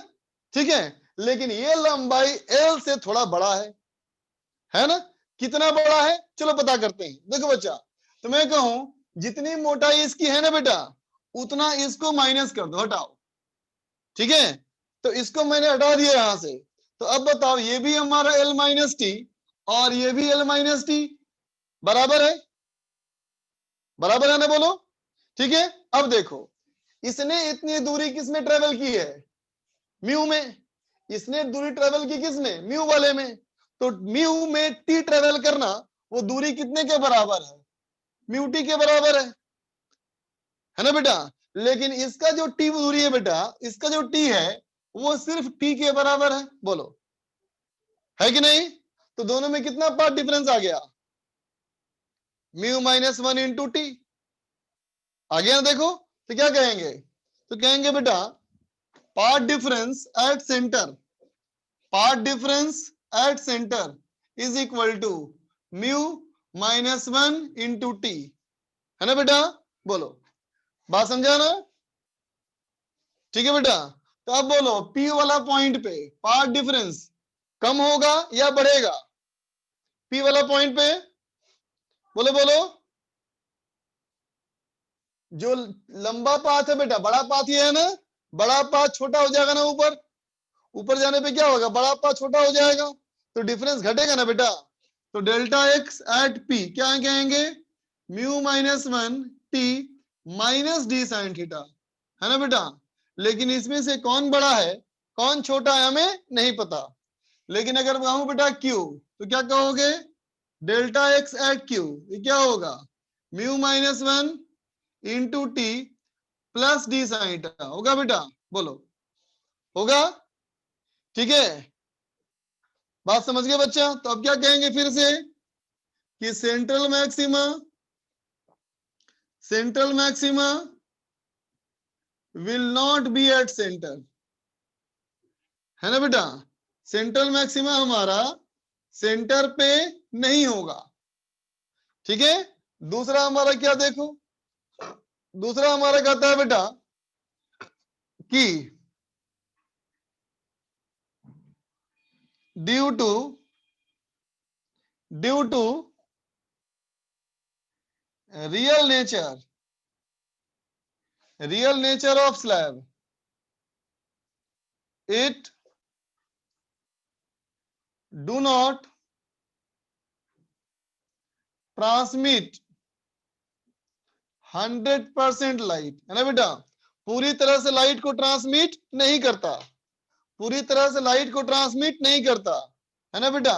Speaker 1: ठीक है, लेकिन ये लंबाई L से थोड़ा बड़ा है ना। कितना बड़ा है चलो पता करते हैं। देखो बच्चा, तो मैं कहूं जितनी मोटाई इसकी है ना बेटा, उतना इसको माइनस कर दो, हटाओ, ठीक है। तो इसको मैंने हटा दिया यहां से, तो अब बताओ ये भी हमारा L माइनस टी और ये भी L माइनस टी बराबर है, बराबर है ना, बोलो, ठीक है। अब देखो इसने इतनी दूरी किसमें ट्रेवल की है? म्यू में। इसने दूरी ट्रेवल की किसमें? म्यू वाले में। तो म्यू में टी ट्रेवल करना वो दूरी कितने के बराबर है? म्यू टी के बराबर है ना बेटा। लेकिन इसका जो टी दूरी है बेटा, इसका जो टी है वो सिर्फ टी के बराबर है, बोलो, है कि नहीं? तो दोनों में कितना पार्ट डिफरेंस आ गया? म्यू माइनस 1 इंटू टी आ गया। देखो तो क्या कहेंगे, तो कहेंगे बेटा part difference at centre is equal to mu minus 1 into T, है ना बेटा। बोलो, बात समझा ना? ठीक है बेटा। तो अब बोलो P वाला पॉइंट पे पार्ट डिफरेंस कम होगा या बढ़ेगा? P वाला पॉइंट पे बोलो बोलो। जो लंबा पाथ है बेटा, बड़ा पाथ ये है ना, बड़ा पाथ छोटा हो जाएगा ना, ऊपर जाने पे क्या होगा, बड़ा पाथ छोटा हो जाएगा, तो डिफरेंस घटेगा ना बेटा। तो डेल्टा एक्स एट पी क्या कहेंगे? Mu minus 1 T minus D sine theta, है ना बेटा। लेकिन इसमें से कौन बड़ा है कौन छोटा है हमें नहीं पता। लेकिन अगर कहूं बेटा क्यू, तो क्या कहोगे? डेल्टा एक्स एट क्यू, ये क्या होगा? Mu minus 1 into T plus D sine theta होगा बेटा, बोलो, होगा, ठीक है। बात समझ गए बच्चा? तो अब क्या कहेंगे फिर से कि central maxima will not be at centre, है ना बेटा। सेंट्रल मैक्सिमा हमारा सेंटर पे नहीं होगा, ठीक है। दूसरा हमारा क्या देखो, दूसरा हमारा कहता है बेटा कि due to real nature of slab, it do not transmit 100% light, है ना बेटा, पूरी तरह से लाइट को ट्रांसमिट नहीं करता, पूरी तरह से लाइट को ट्रांसमिट नहीं करता, है ना बेटा।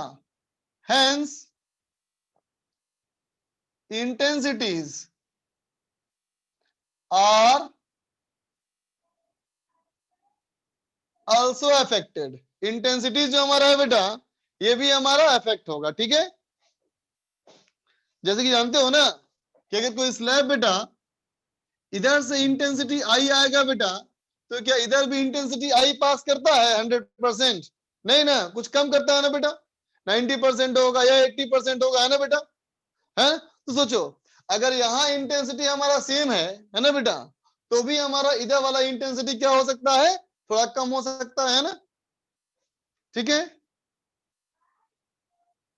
Speaker 1: Hence intensities are also affected. Intensity जो हमारा है बेटा, ये भी हमारा अफेक्ट होगा, ठीक है। जैसे कि जानते हो ना कि अगर कोई स्लैब बेटा इधर से इंटेंसिटी आई आएगा बेटा, तो क्या इधर भी इंटेंसिटी आई पास करता है 100%? नहीं ना, कुछ कम करता है ना बेटा, 90% होगा या 80% होगा, है ना बेटा, है। तो सोचो अगर यहाँ इंटेंसिटी हमारा सेम है ना बेटा, तो भी हमारा इधर वाला इंटेंसिटी क्या हो सकता है, थोड़ा कम हो सकता है ना, ठीक है।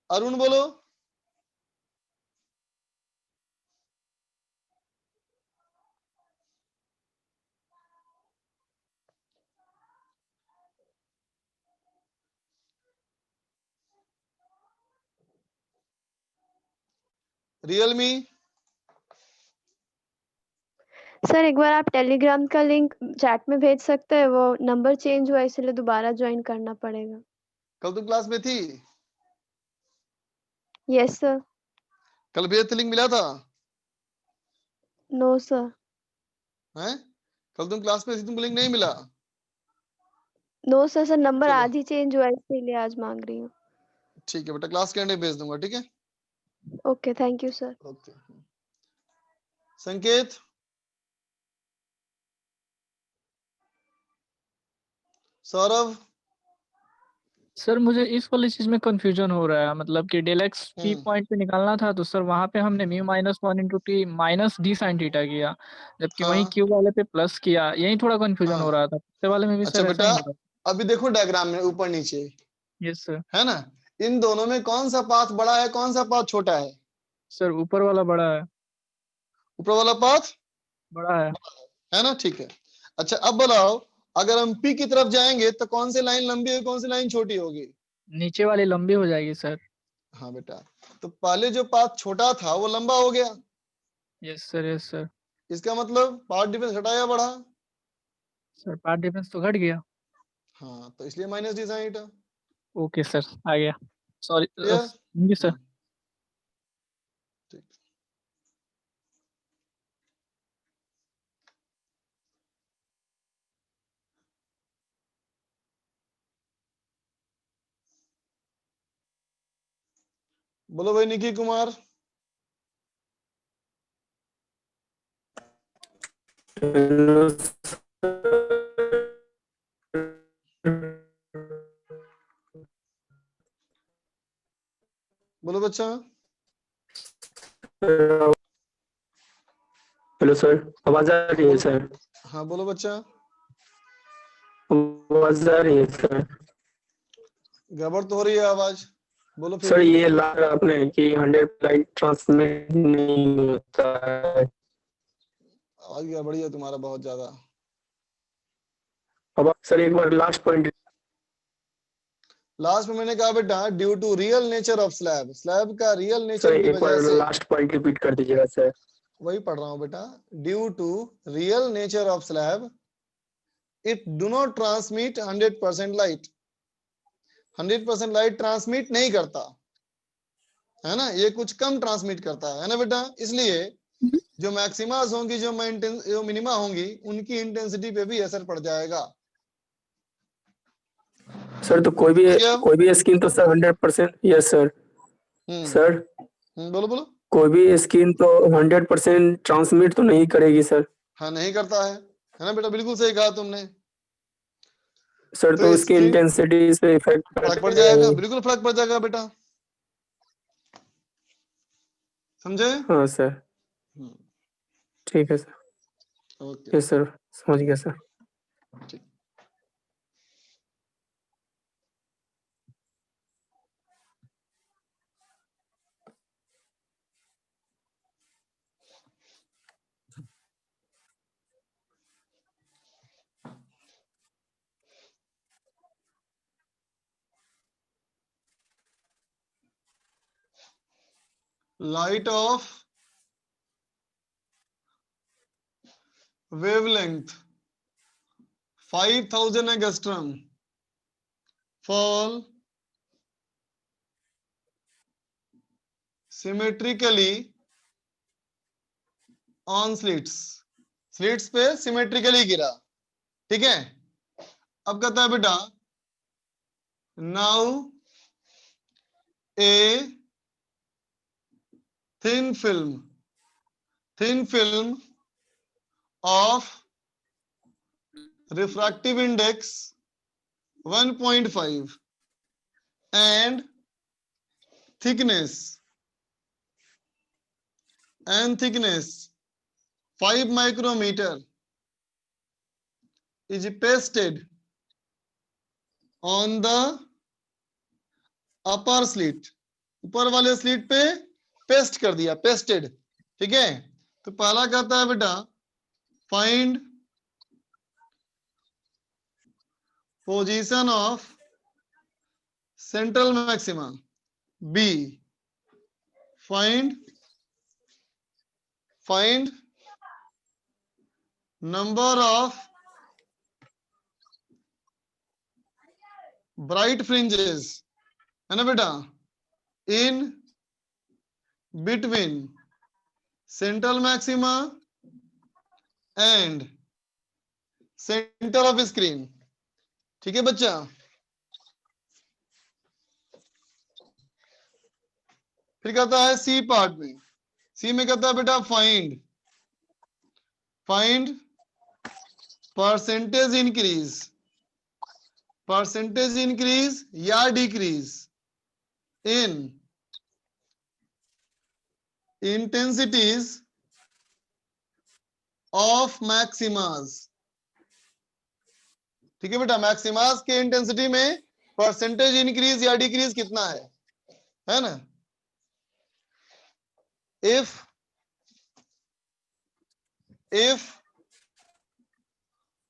Speaker 1: अरुण बोलो। रियलमी।
Speaker 9: सर एक बार आप टेलीग्राम का लिंक चैट में भेज सकते हैं, वो नंबर चेंज हुआ इसलिए दोबारा ज्वाइन करना पड़ेगा।
Speaker 1: कल तुम क्लास में थी?
Speaker 9: Yes sir.
Speaker 1: कल भेज लिंक मिला था?
Speaker 9: No sir.
Speaker 1: हैं? कल तुम क्लास में थी, तुमको लिंक नहीं मिला?
Speaker 9: नो सर, सर नंबर
Speaker 1: चलो
Speaker 9: आज ही चेंज हुआ इसीलिए आज मांग रही हूँ।
Speaker 1: ठीक है बेटा, क्लास के एंड में भेज दूंगा, ठीक है।
Speaker 9: Okay thank you sir.
Speaker 1: Okay. संकेत। सौरभ।
Speaker 5: सर मुझे इस वाली चीज में कंफ्यूजन हो रहा है, मतलब कि डेल एक्स पी पॉइंट पे निकालना था तो सर वहां पे हमने mu minus 1 into T minus D sine theta किया, जबकि वहीं
Speaker 1: हाँ
Speaker 5: क्यू वाले पे प्लस किया, यही थोड़ा कंफ्यूजन हो
Speaker 1: हाँ।
Speaker 5: रहा था। पिछले वाले में भी
Speaker 1: अच्छा
Speaker 5: सर ऐसा ही
Speaker 1: बेटा,
Speaker 5: हो रहा था।
Speaker 1: अभी देखो डायग्राम में ऊपर नीचे,
Speaker 5: यस सर।
Speaker 1: है ना, इन दोनों में कौन सा पाथ बड़ा है, कौन सा पाथ छोटा है?
Speaker 5: सर ऊपर वाला बड़ा है।
Speaker 1: ऊपर वाला पाथ
Speaker 5: बड़ा
Speaker 1: है ना, ठीक है। अच्छा अब बताओ, अगर हम पी की तरफ जाएंगे तो कौन सी लाइन लंबी होगी, कौन सी लाइन छोटी होगी?
Speaker 5: नीचे वाली लंबी हो जाएगी सर।
Speaker 1: हाँ बेटा, तो पहले जो पाथ छोटा था वो लंबा हो गया,
Speaker 5: यस सर यस सर।
Speaker 1: इसका मतलब पाथ डिफरेंस घटाया बढ़ा।
Speaker 5: सर पार्ट डिफरेंस तो घट गया।
Speaker 1: हाँ तो इसलिए minus D sine theta.
Speaker 5: Okay sir आ गया। Sorry
Speaker 1: clear?
Speaker 5: जी सर।
Speaker 1: ठीक। बोलो भाई निकी कुमार। बोलो बच्चा।
Speaker 16: हेलो सर, आवाज आ रही है सर?
Speaker 1: हाँ बोलो बच्चा।
Speaker 16: आवाज आ रही है सर?
Speaker 1: गड़बड़ तो हो रही है आवाज, बोलो फिर
Speaker 16: सर
Speaker 1: भी।
Speaker 16: ये ला आपने कि 100 लाइट ट्रांसमिट नहीं होता है।
Speaker 1: आवाज गड़बड़ी है तुम्हारा बहुत ज्यादा।
Speaker 16: अब आप सर एक बार लास्ट पॉइंट।
Speaker 1: लास्ट में मैंने कहा बेटा due to real nature of slab, slab का रियल
Speaker 16: सर
Speaker 1: नेचर की
Speaker 16: एक
Speaker 1: वजह
Speaker 16: बार
Speaker 1: से,
Speaker 16: लास्ट पॉइंट रिपीट कर दीजिएगा सर।
Speaker 1: वही पढ़ रहा हूं बेटा, due to real nature of slab it do not transmit 100% light, 100% light transmit नहीं करता, है ना, ये कुछ कम ट्रांसमिट करता है ना बेटा, इसलिए जो मैक्सिमास होंगी, जो मिनिमा होंगी, उनकी इंटेंसिटी पे भी असर पड़ जाएगा।
Speaker 16: सर तो कोई भी स्किन तो सर 100%। Yes sir. सर
Speaker 1: बोलो बोलो।
Speaker 16: कोई भी स्किन तो 100% ट्रांसमिट तो नहीं करेगी सर।
Speaker 1: हाँ नहीं करता है ना बेटा, बिल्कुल सही कहा तुमने।
Speaker 16: सर तो उसकी
Speaker 1: स्किन
Speaker 16: इंटेंसिटी पे इफेक्ट
Speaker 1: फर्क पड़ जाएगा, बिल्कुल फर्क पड़ जाएगा बेटा, समझे?
Speaker 16: हाँ सर ठीक है सर।
Speaker 1: ओके
Speaker 16: यस सर समझ गया सर।
Speaker 1: ठीक। light of wavelength 5000 angstrom fall symmetrically on slits पे सिमेट्रिकली गिरा। ठीक है, अब कहता है बेटा now A thin film of refractive index 1.5 and thickness 5 micrometer is pasted on the upper slit, ऊपर वाले स्लिट पे पेस्ट कर दिया, पेस्टेड। ठीक है, तो पहला कहता है बेटा find position of central maxima, B find number of bright fringes, है ना बेटा, in between central maxima and centre of screen. ठीक है बच्चा, फिर कहता है सी पार्ट में, सी में कहता है बेटा फाइंड परसेंटेज इंक्रीज या decrease in intensities of maximas। ठीक है बेटा, मैक्सिमास के इंटेंसिटी में परसेंटेज इंक्रीज या डिक्रीज कितना है ना। if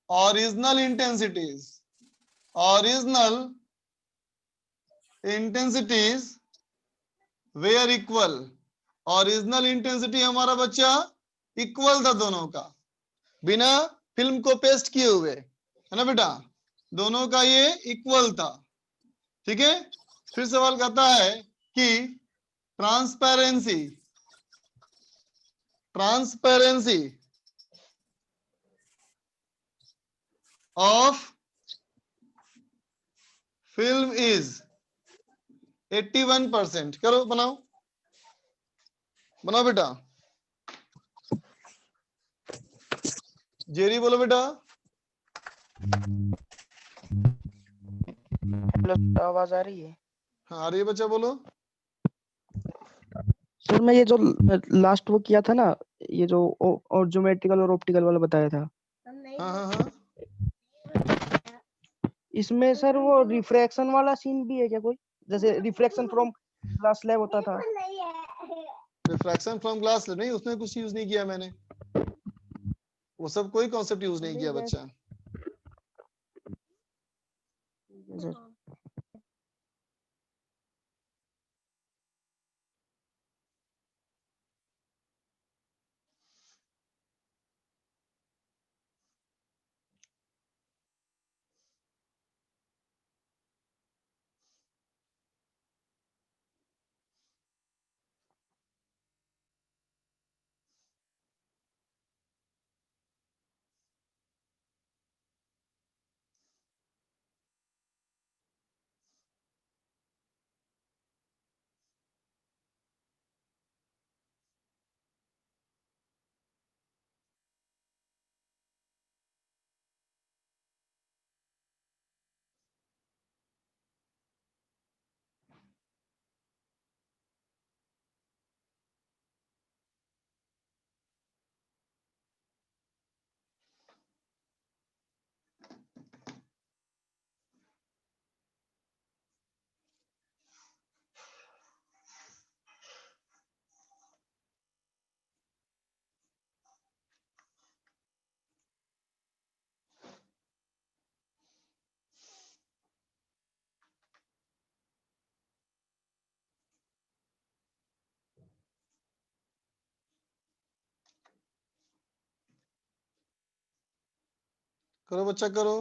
Speaker 1: original intensities were equal, original intensity हमारा बच्चा इक्वल था दोनों का, बिना फिल्म को पेस्ट किए हुए, है ना बेटा, दोनों का ये इक्वल था। ठीक है, फिर सवाल कहता है कि ट्रांसपेरेंसी ऑफ फिल्म इज 81%। करो, बनाओ बेटा, जेरी बोलो बेटा।
Speaker 17: आवाज आ रही है?
Speaker 1: हाँ आ रही है बच्चा, बोलो।
Speaker 17: सर मैं ये जो लास्ट वो किया था ना, ये जो और ज्योमेट्रिकल और ऑप्टिकल वाला बताया था,
Speaker 1: हाँ।
Speaker 17: इसमें सर वो रिफ्रैक्शन वाला सीन भी है क्या कोई? जैसे रिफ्रैक्शन फ्रॉम ग्लास स्लैब होता था।
Speaker 1: रिफ्रैक्शन फ्रॉम ग्लास नहीं, उसमें कुछ यूज नहीं किया मैंने, वो सब कोई कॉन्सेप्ट यूज नहीं किया बच्चा। करो बच्चा करो।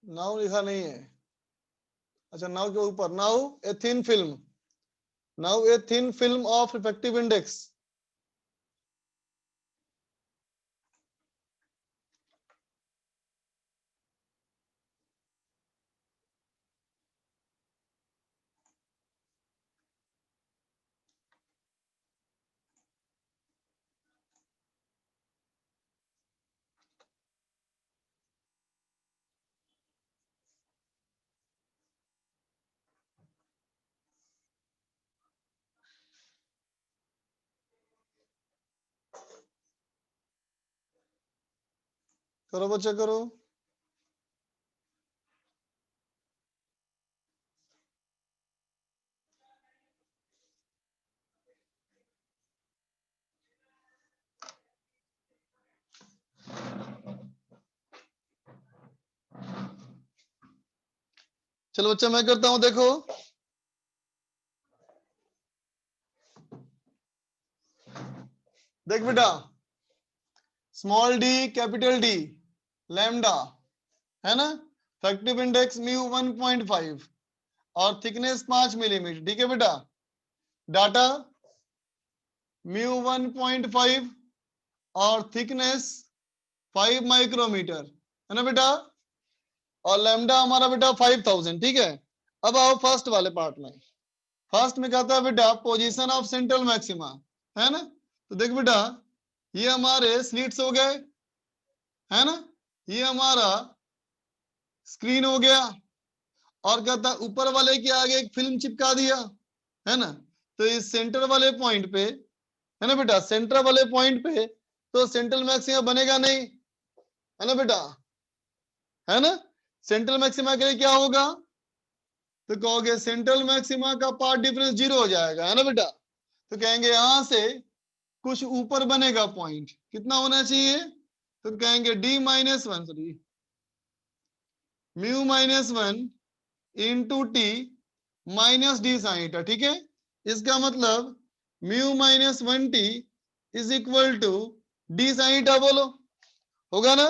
Speaker 1: नाउ लिखा नहीं है, अच्छा नाउ के ऊपर, now a thin film, now a thin film of refractive index, करो बच्चा करो। चलो बच्चा मैं करता हूं, देखो देख बेटा, small D capital D lambda है ना, इफेक्टिव इंडेक्स म्यू 1.5 और थिकनेस 5 मिलीमीटर, ठीक है बेटा। डाटा म्यू 1.5 और थिकनेस 5 माइक्रोमीटर है ना बेटा, और लैम्डा हमारा बेटा 5000, ठीक है। अब आओ फर्स्ट वाले पार्ट में, फर्स्ट में कहता है बेटा पोजीशन ऑफ सेंट्रल मैक्सिमा, है ना। तो देख बेटा ये हमारे स्लिट्स हो गए, है ना, ये हमारा स्क्रीन हो गया, और कहता है ऊपर वाले के आगे एक फिल्म चिपका दिया, है ना। तो इस सेंटर वाले पॉइंट पे, है ना बेटा, सेंटर वाले पॉइंट पे तो सेंट्रल मैक्सिमा बनेगा नहीं, है ना बेटा, है ना। सेंट्रल मैक्सिमा के लिए क्या होगा, तो कहोगे सेंट्रल मैक्सिमा का पार्ट डिफरेंस 0 हो जाएगा, है ना बेटा। तो कहेंगे यहां से कुछ ऊपर बनेगा पॉइंट, कितना होना चाहिए, तो कहेंगे d-1 sorry μ-1 into T minus D sine theta, ठीक है। इसका मतलब μ-1t is equal to D sine theta, बोलो होगा ना,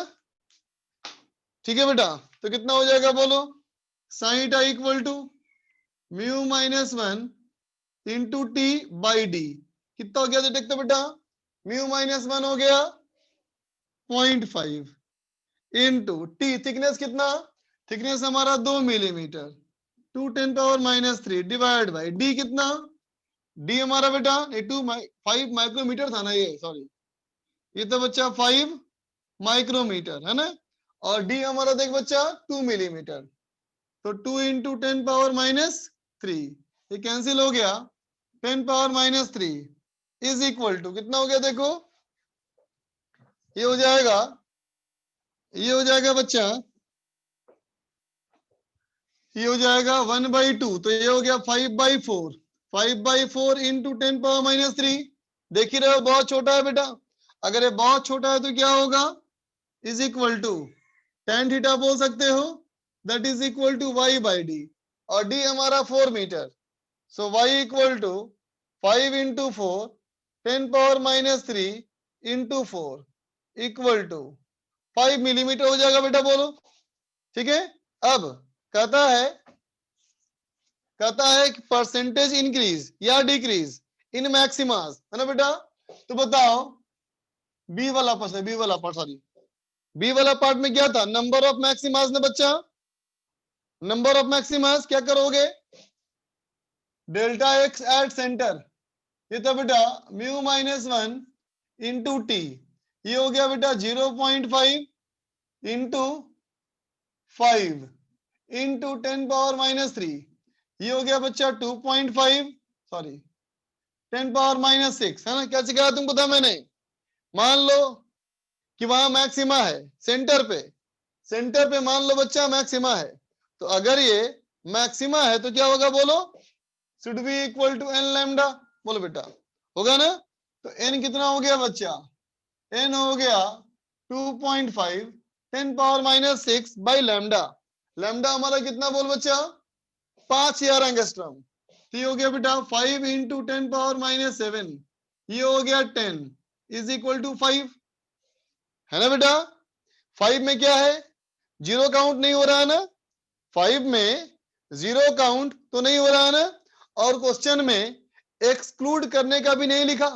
Speaker 1: ठीक है बेटा। तो कितना हो जाएगा बोलो, sine theta equal to μ-1 into T by D, कितना हो गया, तो देखते बेटा μ-1 हो गया 0.5 इंटू टी, थिकनेस कितना, थिकनेस हमारा 2 मिलीमीटर, 2 10⁻³ डिवाइड बाई डी कितना, डी हमारा बेटा ये 5 माइक्रोमीटर था ना, ये सॉरी ये तो बच्चा 5 माइक्रोमीटर है ना, और डी हमारा देख बच्चा 2 मिलीमीटर, तो 2 इंटू 10⁻³ ये कैंसिल हो गया, 10⁻³ इज इक्वल टू कितना हो गया, देखो ये हो जाएगा, ये हो जाएगा बच्चा, ये हो जाएगा 1/2, तो ये हो गया 5/4, 5/4 इंटू 10⁻³ देख ही रहे हो बहुत छोटा है बेटा। अगर ये बहुत छोटा है तो क्या होगा, is equal to tan theta बोल सकते हो, that is equal to y/d, और d हमारा 4 metre, so y equal to 5 into 4 10⁻³ into 4 equal to 5 millimetre हो जाएगा बेटा, बोलो ठीक है। अब कहता है परसेंटेज इंक्रीज या डिक्रीज इन मैक्सिमास, है ना बेटा। तो बताओ बी वाला पार्ट में क्या था, नंबर ऑफ मैक्सिमास ने बच्चा नंबर ऑफ मैक्सिमस क्या करोगे, डेल्टा एक्स एट सेंटर, ये था बेटा म्यू माइनस 1 इंटू टी, ये हो गया बेटा 0.5 इंटू 5 इंटू 10⁻³ ये हो गया बच्चा 2.5 सॉरी 10⁻⁶ है ना। क्या सिखाया तुमको था मैंने, मान लो कि वहां मैक्सिमा है सेंटर पे मान लो बच्चा मैक्सिमा है, तो अगर ये मैक्सिमा है तो क्या होगा बोलो, should be equal to N lambda, बोलो बेटा होगा ना। तो एन कितना हो गया बच्चा, एन हो गया 2.5 10⁻⁶ बाई लैम्डा, लैम्डा हमारा कितना बोल बच्चा 5000 एंगस्ट्रॉम, तो ये हो गया बेटा 5 इंटू 10⁻⁷, ये हो गया 10 इज इक्वल टू 5, है ना बेटा। 5 में क्या है, जीरो काउंट नहीं हो रहा है ना, 5 में जीरो काउंट तो नहीं हो रहा है ना, और क्वेश्चन में एक्सक्लूड करने का भी नहीं लिखा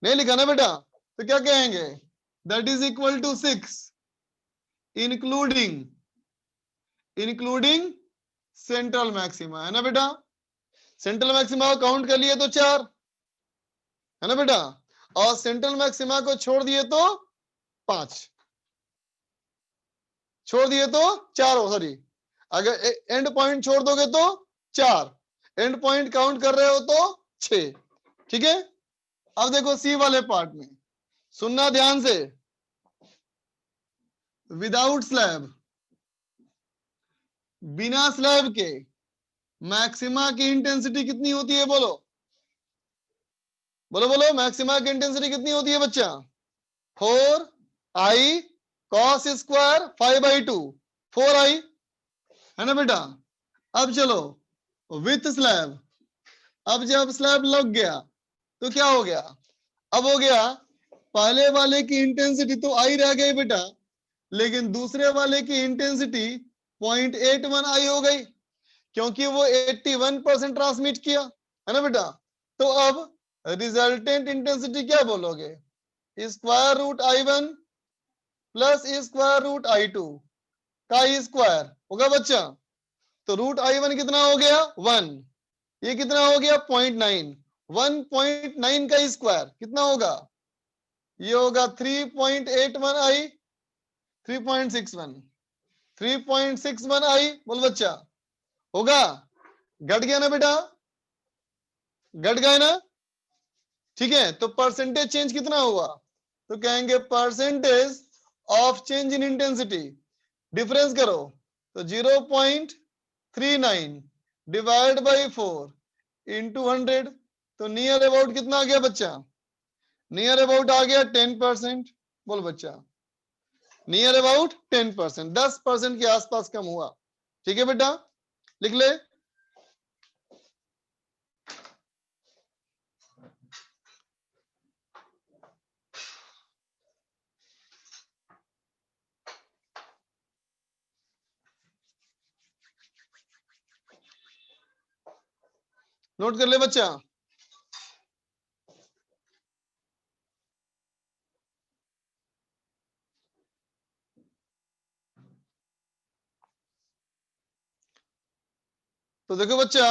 Speaker 1: ना बेटा, तो क्या कहेंगे, that is equal to 6 including central maxima, है ना बेटा। सेंट्रल मैक्सिमा को काउंट कर लिए तो 4, है ना बेटा, और सेंट्रल मैक्सिमा को छोड़ दिए तो 5, छोड़ दिए तो 4 हो, सॉरी अगर एंड पॉइंट छोड़ दोगे तो 4, एंड पॉइंट काउंट कर रहे हो तो 6, ठीक है। अब देखो सी वाले पार्ट में सुनना ध्यान से, विदाउट स्लैब, बिना स्लैब के मैक्सिमा की इंटेंसिटी कितनी होती है, बोलो बोलो बोलो, मैक्सिमा की इंटेंसिटी कितनी होती है बच्चा, 4i cos स्क्वायर 5/2, 4i, है ना बेटा। अब चलो विथ स्लैब, अब जब स्लैब लग गया तो क्या हो गया, अब हो गया पहले वाले की इंटेंसिटी तो आई रह गई बेटा, लेकिन दूसरे वाले की इंटेंसिटी 0.81 आई हो गई, क्योंकि वो 81% ट्रांसमिट किया, है ना बेटा। तो अब रिजल्टेंट इंटेंसिटी क्या बोलोगे, square root I1 plus square root I2 का स्क्वायर होगा बच्चा, तो रूट I1 कितना हो गया 1, ये कितना हो गया 0.9, 1.9 का स्क्वायर कितना होगा, ये होगा 3.81i, 3.61, 3.61i, बोल बच्चा होगा, घट गया ना बेटा, घट गया ना, ठीक है। तो परसेंटेज चेंज कितना हुआ, तो कहेंगे percentage of change in intensity, difference करो तो 0.39 डिवाइड बाई 4 इंटू 100, तो नियर अबाउट कितना आ गया बच्चा, नियर अबाउट आ गया 10%, बोल बच्चा नियर अबाउट 10%, 10% के आसपास कम हुआ, ठीक है बेटा, लिख ले। नोट कर ले बच्चा, तो देखो बच्चा